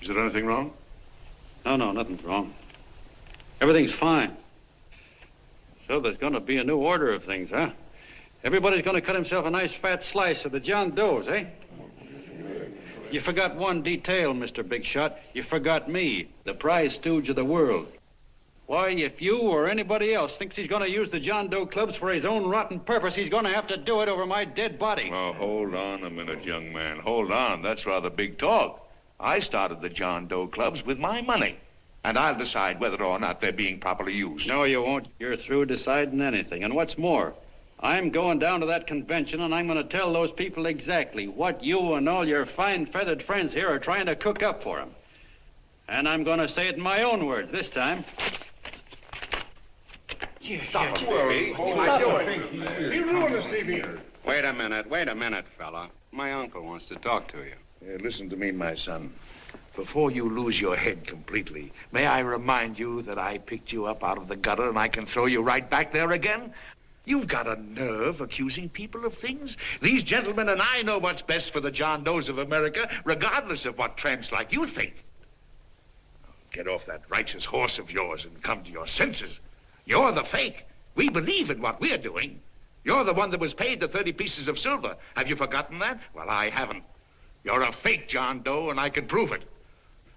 Is there anything wrong? No, nothing's wrong. Everything's fine. So there's going to be a new order of things, huh? Everybody's going to cut himself a nice fat slice of the John Does, eh? You forgot one detail, Mr. Big Shot. You forgot me, the prize stooge of the world. Why, if you or anybody else thinks he's going to use the John Doe clubs for his own rotten purpose, he's going to have to do it over my dead body. Oh, hold on a minute, young man. Hold on. That's rather big talk. I started the John Doe clubs with my money, and I'll decide whether or not they're being properly used. No, you won't. You're through deciding anything. And what's more, I'm going down to that convention, and I'm going to tell those people exactly what you and all your fine feathered friends here are trying to cook up for them. And I'm going to say it in my own words this time. Stop it, baby. You ruined us, Stevie. Wait a minute, fella. My uncle wants to talk to you. Listen to me, my son. Before you lose your head completely, may I remind you that I picked you up out of the gutter and I can throw you right back there again? You've got a nerve accusing people of things. These gentlemen and I know what's best for the John Does of America, regardless of what tramps like you think. Get off that righteous horse of yours and come to your senses. You're the fake. We believe in what we're doing. You're the one that was paid the 30 pieces of silver. Have you forgotten that? Well, I haven't. You're a fake John Doe, and I can prove it.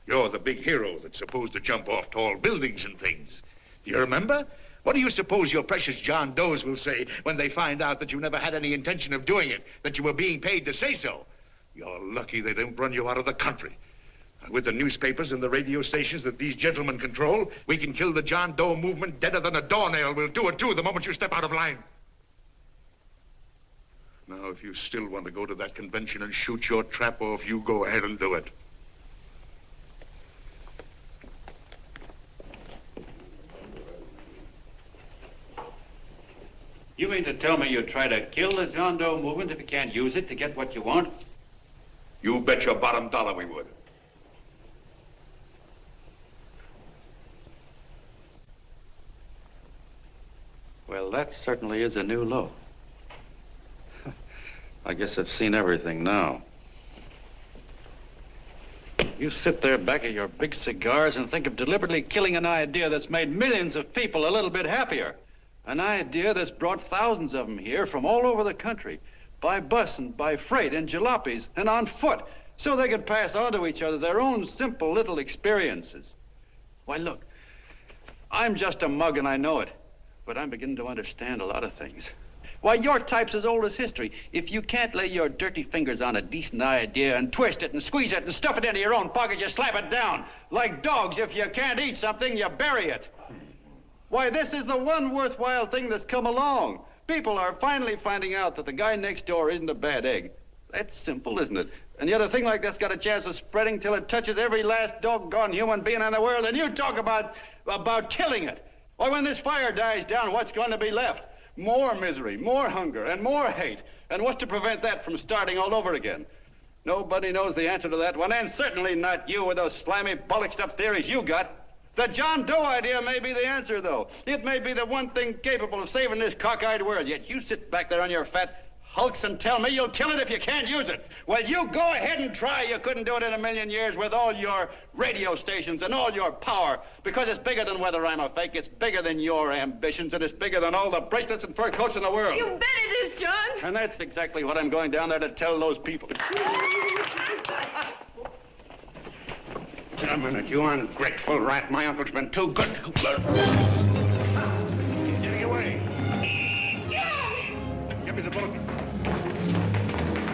You're the big hero that's supposed to jump off tall buildings and things. Do you remember? What do you suppose your precious John Does will say when they find out that you never had any intention of doing it, that you were being paid to say so? You're lucky they don't run you out of the country. With the newspapers and the radio stations that these gentlemen control, we can kill the John Doe movement deader than a doornail. We'll do it, too, the moment you step out of line. Now, if you still want to go to that convention and shoot your trap off, you go ahead and do it. You mean to tell me you'd try to kill the John Doe movement if you can't use it to get what you want? You bet your bottom dollar we would. Well, that certainly is a new low. I guess I've seen everything now. You sit there back of your big cigars and think of deliberately killing an idea that's made millions of people a little bit happier. An idea that's brought thousands of them here from all over the country, by bus and by freight and jalopies and on foot, so they could pass on to each other their own simple little experiences. Why, look, I'm just a mug and I know it, but I'm beginning to understand a lot of things. Why, your type's as old as history. If you can't lay your dirty fingers on a decent idea and twist it and squeeze it and stuff it into your own pocket, you slap it down. Like dogs, if you can't eat something, you bury it. Why, this is the one worthwhile thing that's come along. People are finally finding out that the guy next door isn't a bad egg. That's simple, isn't it? And yet a thing like that's got a chance of spreading till it touches every last doggone human being in the world, and you talk about killing it. Why, when this fire dies down, what's going to be left? More misery, more hunger, and more hate. And what's to prevent that from starting all over again? Nobody knows the answer to that one, and certainly not you with those slimy, bollixed-up theories you got. The John Doe idea may be the answer, though. It may be the one thing capable of saving this cockeyed world. Yet you sit back there on your fat hulks and tell me you'll kill it if you can't use it. Well, you go ahead and try. You couldn't do it in a million years with all your radio stations and all your power. Because it's bigger than whether I'm a fake. It's bigger than your ambitions, and it's bigger than all the bracelets and fur coats in the world. You bet it is, John. And that's exactly what I'm going down there to tell those people. A minute, you ungrateful rat. My uncle's been too good. He's getting away. Give me the bullet.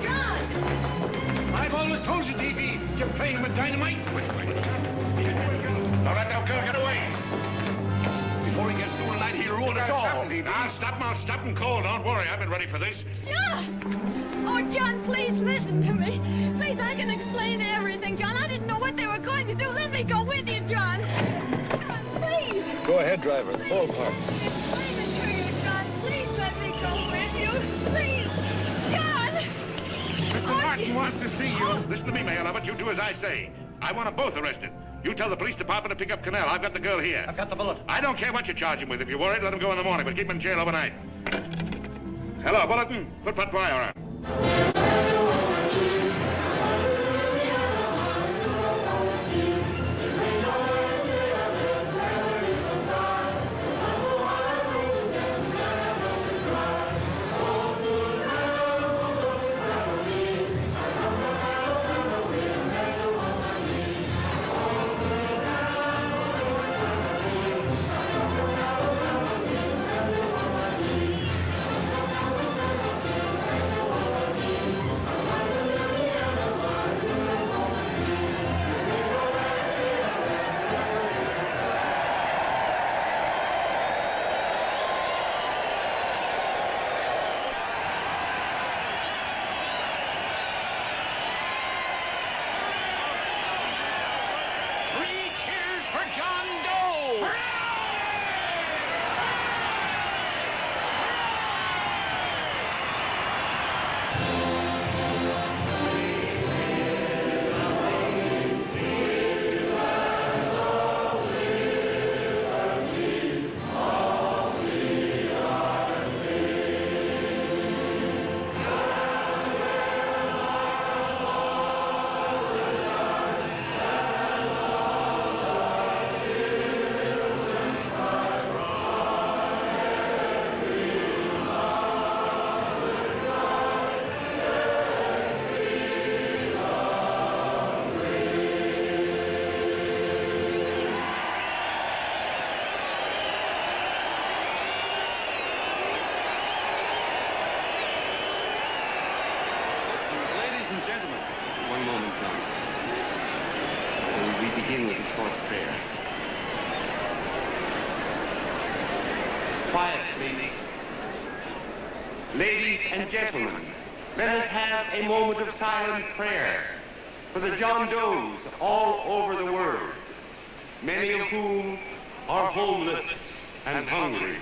John! I've always told you, DB, you're playing with dynamite. Which way? All right, now, get away. Before he gets through tonight, he'll ruin us all. I'll stop him cold. Don't worry, I've been ready for this. John! Oh, John, please listen to me. Please, I can explain everything, John. I didn't know what they were going to do. Let me go with you, John. John, please. Go ahead, driver. The ballpark. Explain it to you, John. Please let me go with you. Please. John! Mr. Martin wants to see you. Listen to me, Mayor Lovett. You do as I say. I want them both arrested. You tell the police department to pick up Cannell. I've got the girl here. I've got the bullet. I don't care what you charge him with. If you're worried, let him go in the morning, but keep him in jail overnight. Hello, Bulletin. Put wire on. Quiet, please. Ladies and gentlemen, let us have a moment of silent prayer for the John Does all over the world, many of whom are homeless and hungry.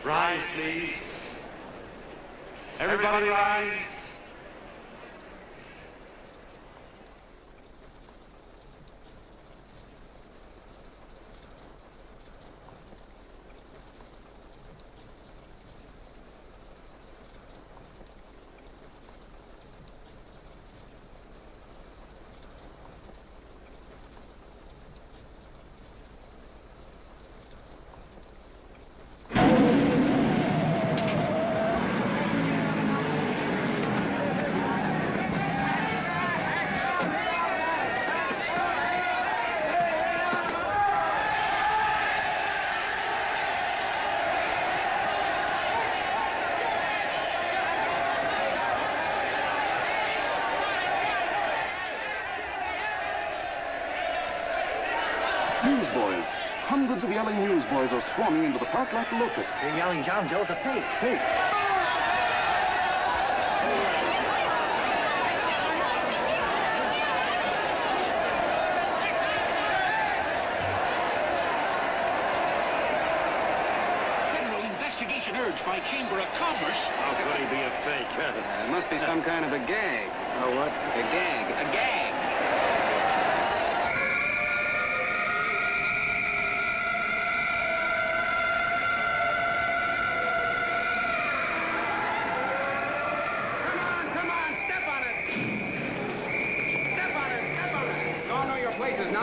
Rise, please. Everybody rise. Newsboys. Hundreds of yelling newsboys are swarming into the park like locusts. They're yelling John Doe's a fake. Fake. Federal investigation urged by Chamber of Commerce. How could he be a fake? It must be some kind of a gag. A what? A gag. A gag.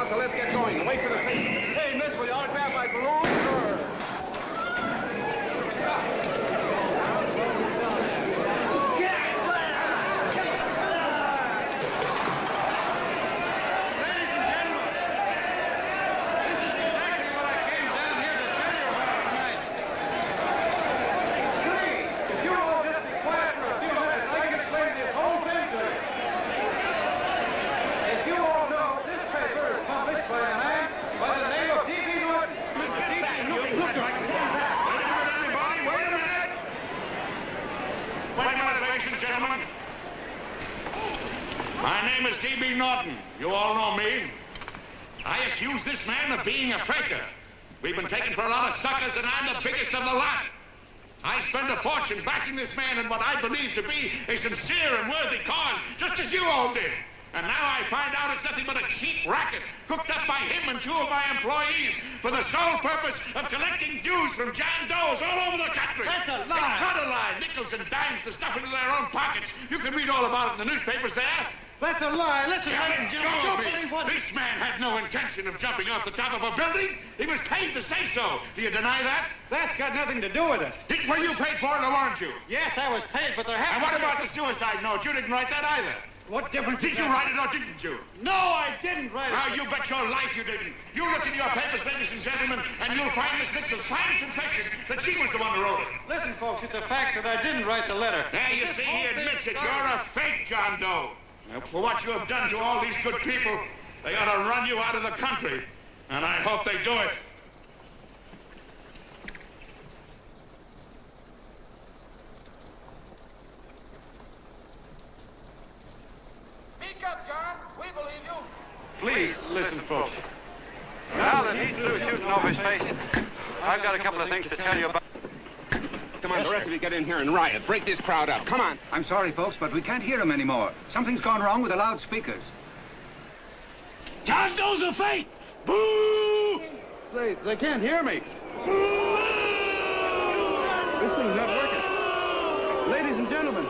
now, so let's get going. Wait for the paper. Hey, miss, will you autograph my balloon? Sure. Gentlemen, my name is D.B. Norton. You all know me. I accuse this man of being a faker. We've been taken for a lot of suckers, and I'm the biggest of the lot. I spent a fortune backing this man in what I believe to be a sincere and worthy cause, just as you all did. And now I find out it's nothing but a cheap racket cooked up by him and 2 of my employees for the sole purpose of collecting dues from John Does all over the country. That's a lie. It's not a lie. Nickels and dimes to stuff into their own pockets. You can read all about it in the newspapers there. That's a lie. Listen, ladies and gentlemen, Go don't of me. believe what... This man had no intention of jumping off the top of a building. He was paid to say so. Do you deny that? That's got nothing to do with it. Were you paid for it or weren't you? Yes, I was paid, but there happened... And what about the suicide note? You didn't write that either. What difference Did does you that write it make? or didn't you? No, I didn't write it. Now, you bet your life you didn't. You look in your papers, ladies and gentlemen, and you'll find Miss Nixon's signed confession that she was the one who wrote it. Listen, folks, it's a fact that I didn't write the letter. There, you see, he admits it. You're a fake, John Doe. Now, for what you have done to all these good people, they ought to run you out of the country. And I hope they do it. Speak up, John. We believe you. Please, listen, folks. Now that he's through shooting over his face, I've got a couple of things to tell you about... Come on, the rest of you get in here and riot. Break this crowd up. Come on. I'm sorry, folks, but we can't hear him anymore. Something's gone wrong with the loudspeakers. John Doe's a fake! Boo! They can't hear me. Boo! This thing's not working. Ladies and gentlemen.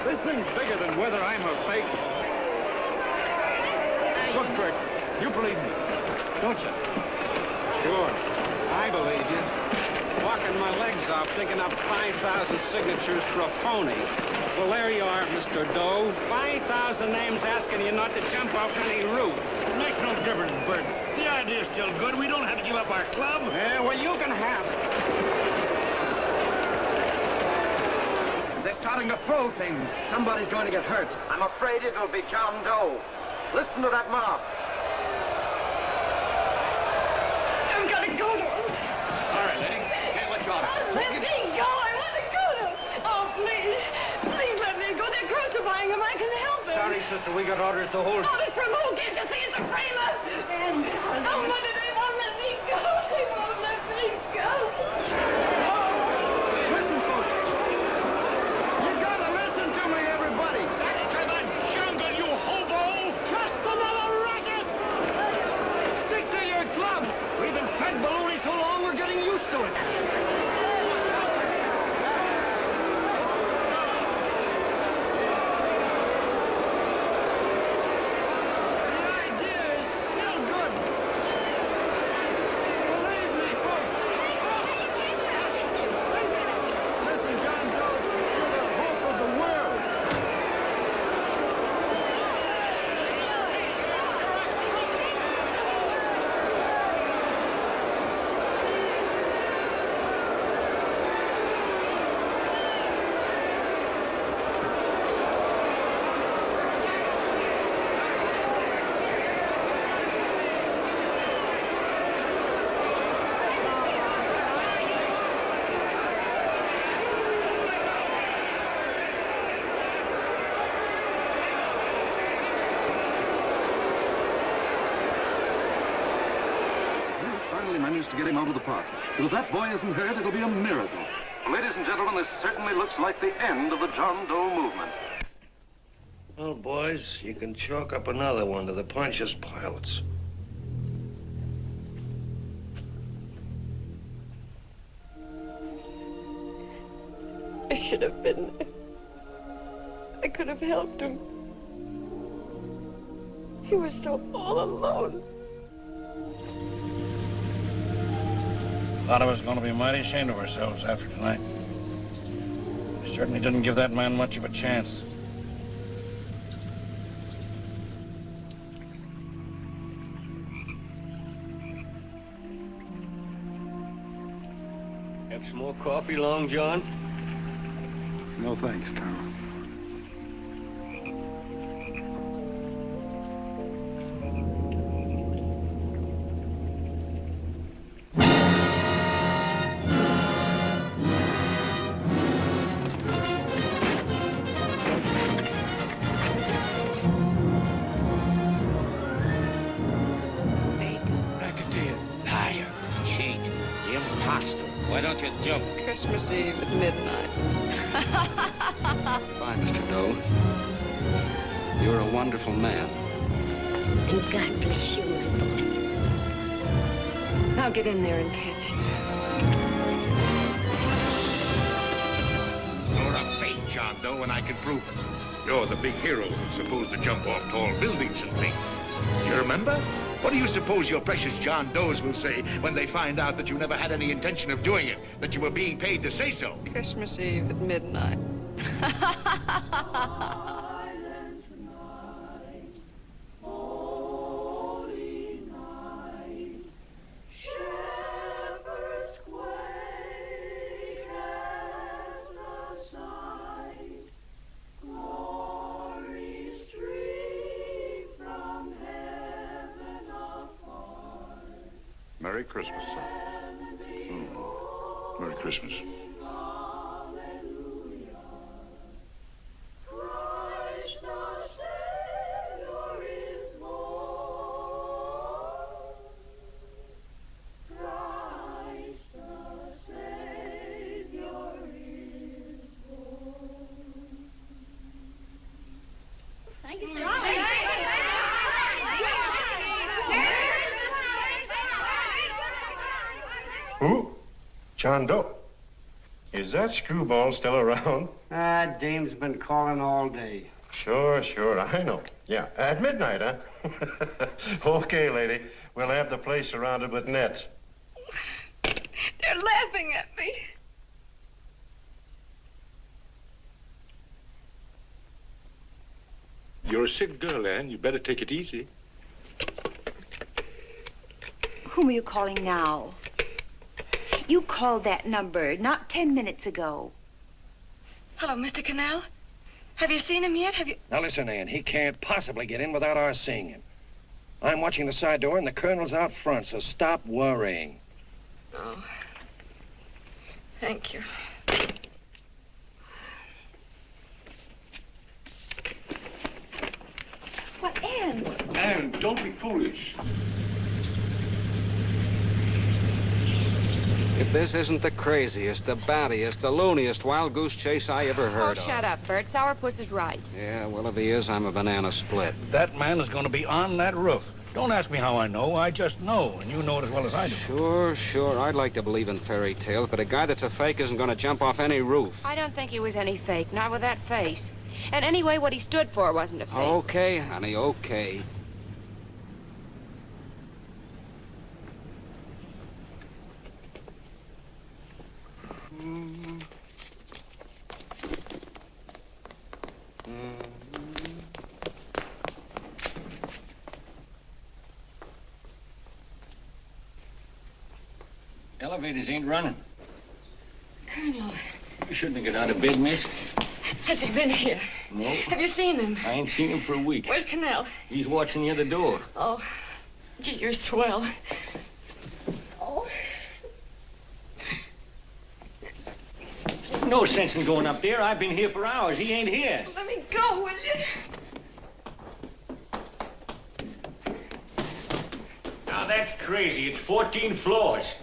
This thing's bigger than whether I'm a fake. Look, Bert, you believe me, don't you? Sure, I believe you. Walking my legs off, digging up 5,000 signatures for a phony. Well, there you are, Mr. Doe. 5,000 names asking you not to jump off any roof. It makes no difference, Bert. The idea's still good. We don't have to give up our club. Yeah, well, you can have it. They're starting to throw things. Somebody's going to get hurt. I'm afraid it'll be John Doe. Listen to that mob. I've got to go to him. All right, lady. Can't let you out. Oh, let me go. I want to go to him. Oh, please. Please let me go. They're crucifying him. I can help him. Sorry, sister. We got orders to hold... Orders from who? Can't you see it's a framer? Oh, Mother, they won't let me go. They won't let me go. Listen, folks. You gotta listen to me, everybody. Back to the jungle, you hobo! Just another racket! Stick to your clubs. We've been fed baloney so long, we're getting used to it. The idea is still good. Believe me, folks. Listen, John Doe, you're the hope of the world. He's finally managed to get him out of the park. But if that boy isn't hurt, it'll be a miracle. Ladies and gentlemen, this certainly looks like the end of the John Doe movement. Well, boys, you can chalk up another one to the Pontius Pilates. I should have been there. I could have helped him. He was so all alone. A lot of us are going to be mighty ashamed of ourselves after tonight. We certainly didn't give that man much of a chance. Have some more coffee, Long John? No thanks, Carl. Why don't you jump? Christmas Eve at midnight. Bye, Mr. Doe. You're a wonderful man. And God bless you, my boy. Now get in there and catch. You're a fake John Doe, and I can prove it. You're the big hero who's supposed to jump off tall buildings and things. Do you remember? What do you suppose your precious John Does will say when they find out that you never had any intention of doing it, that you were being paid to say so? Christmas Eve at midnight. Merry Christmas, son. Merry Christmas. Thank you, sir. Who? John Doe. Is that screwball still around? Dame's been calling all day. Sure, I know. Yeah, at midnight, huh? Okay, lady. We'll have the place surrounded with nets. They're laughing at me. You're a sick girl, Ann. You better take it easy. Whom are you calling now? You called that number not 10 minutes ago. Hello, Mr. Canal. Have you seen him yet? Have you... Now listen, Ann, he can't possibly get in without our seeing him. I'm watching the side door and the colonel's out front, so stop worrying. Oh. Thank you. What, Ann? Ann, don't be foolish. If this isn't the craziest, the battiest, the looniest wild goose chase I ever heard of. Oh, shut up, Bert. Sourpuss is right. Yeah, well, if he is, I'm a banana split. That man is going to be on that roof. Don't ask me how I know. I just know, and you know it as well as I do. Sure. I'd like to believe in fairy tales, but a guy that's a fake isn't going to jump off any roof. I don't think he was any fake, not with that face. And anyway, what he stood for wasn't a fake. Okay, honey, okay. Elevators ain't running. Colonel, You shouldn't get out of bed, miss. has he been here? No. Have you seen him? I ain't seen him for a week. Where's Canal? He's watching the other door. Oh, gee, you're swell. Oh. No sense in going up there. I've been here for hours. He ain't here. Let me go, will you? Now, that's crazy. It's 14 floors.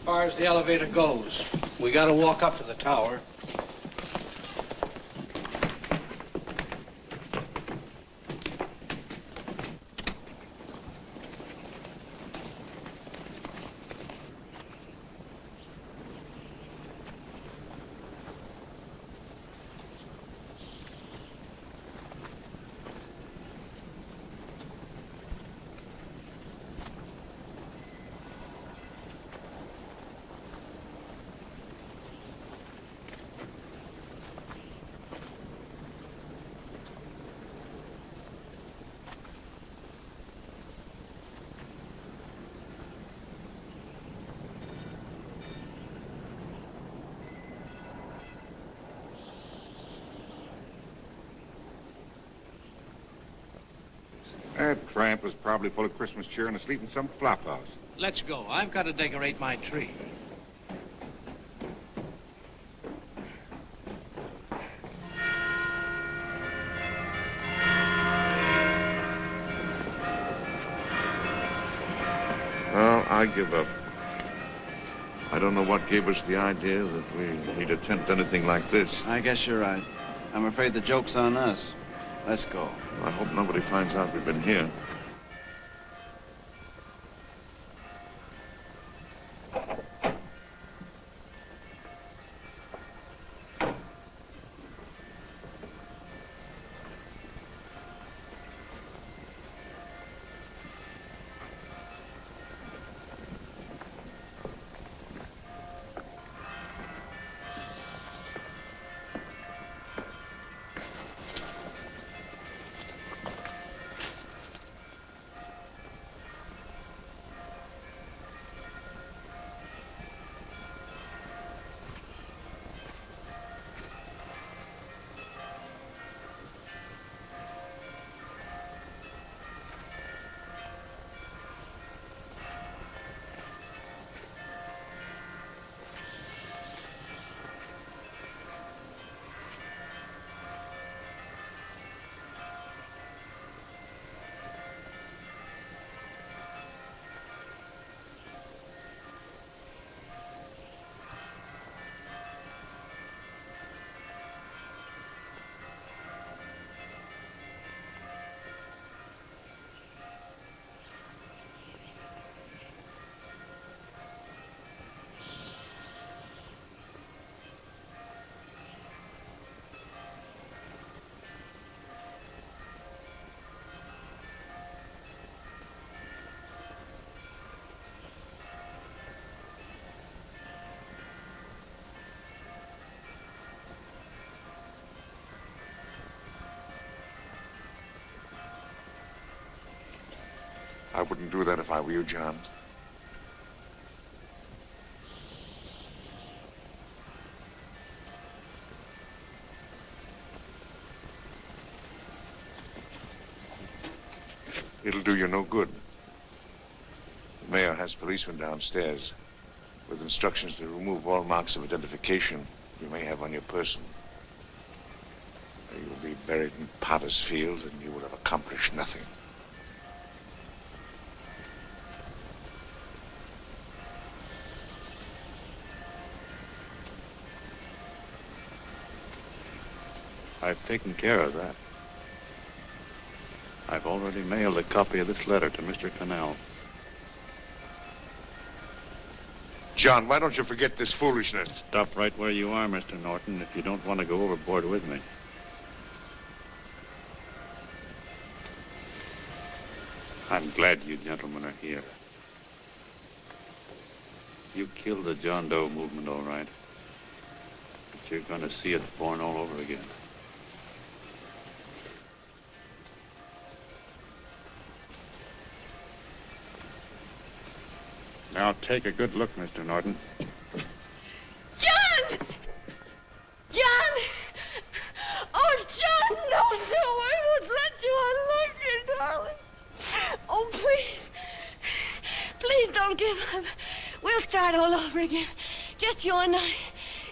far as the elevator goes. We gotta walk up to the tower. That tramp was probably full of Christmas cheer and asleep in some flop house. Let's go. I've got to decorate my tree. Well, I give up. I don't know what gave us the idea that we'd attempt anything like this. I guess you're right. I'm afraid the joke's on us. Let's go. I hope nobody finds out we've been here. I wouldn't do that if I were you, John. It'll do you no good. The mayor has policemen downstairs with instructions to remove all marks of identification you may have on your person. You'll be buried in Potter's Field and you will have accomplished nothing. I've taken care of that. I've already mailed a copy of this letter to Mr. Cannell. John, why don't you forget this foolishness? Stop right where you are, Mr. Norton, if you don't want to go overboard with me. I'm glad you gentlemen are here. You killed the John Doe movement, all right. But you're going to see it born all over again. Now take a good look, Mr. Norton. John! John! Oh, John, no, I won't let you. I love you, darling. Oh, please. Please don't give up. We'll start all over again. Just you and I.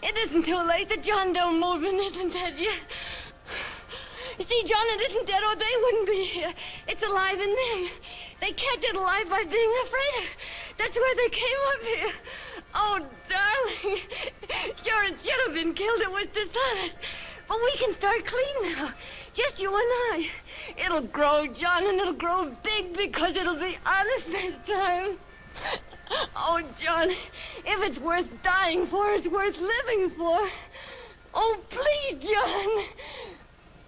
It isn't too late. The John Doe movement isn't dead yet. You see, John, it isn't dead or they wouldn't be here. It's alive in them. They kept it alive by being afraid of. That's why they came up here. Oh, darling. Sure, it should have been killed. It was dishonest. But we can start clean now. Just you and I. It'll grow, John, and it'll grow big because it'll be honest this time. Oh, John, if it's worth dying for, it's worth living for. Oh, please, John.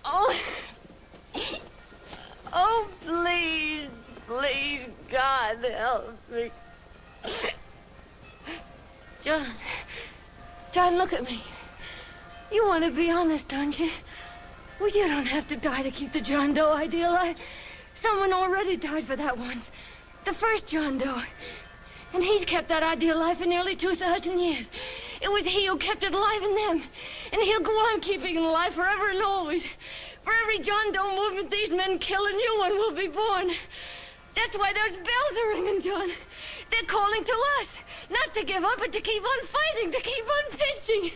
Oh. Oh, please, please, God, help me. John, look at me. You want to be honest, don't you? Well, you don't have to die to keep the John Doe idea alive. Someone already died for that once. The first John Doe. And he's kept that idea alive for nearly 2,000 years. It was he who kept it alive in them. And he'll go on keeping it alive forever and always. For every John Doe movement these men kill, a new one will be born. That's why those bells are ringing, John. They're calling to us. Not to give up, but to keep on fighting, to keep on pitching.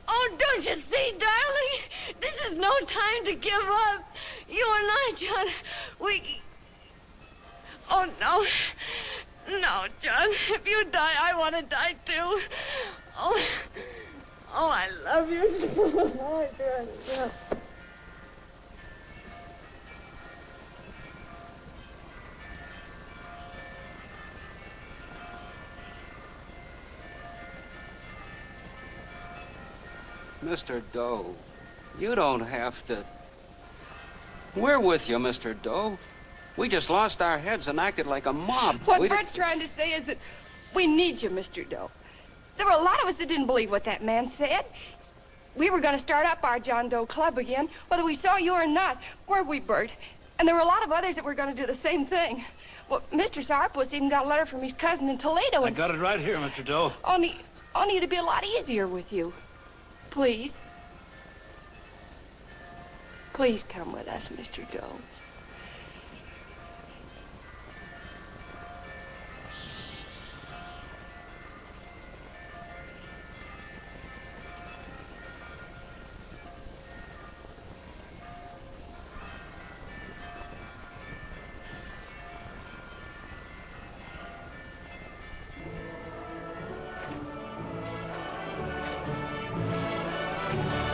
Oh, don't you see, darling? This is no time to give up. You and I, John, we... Oh, no. No, John. If you die, I want to die, too. Oh, I love you. Oh, John. Mr. Doe, you don't have to... We're with you, Mr. Doe. We just lost our heads and acted like a mob. What Bert's trying to say is that we need you, Mr. Doe. There were a lot of us that didn't believe what that man said. We were going to start up our John Doe Club again, whether we saw you or not. Weren't we, Bert? And there were a lot of others that were going to do the same thing. Well, Mr. Sourpuss even got a letter from his cousin in Toledo. I got it right here, Mr. Doe. Only it'd be a lot easier with you. Please. Please come with us, Mr. Doe.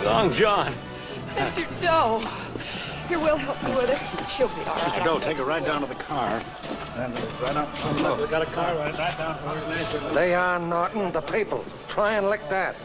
Long John. Mr. Doe. Here, we'll help you with her. She'll be all right. Mr. Doe, take her right down to the car. And right up. Look, we got a car right down to her. They are, Norton, the people. Try and lick that.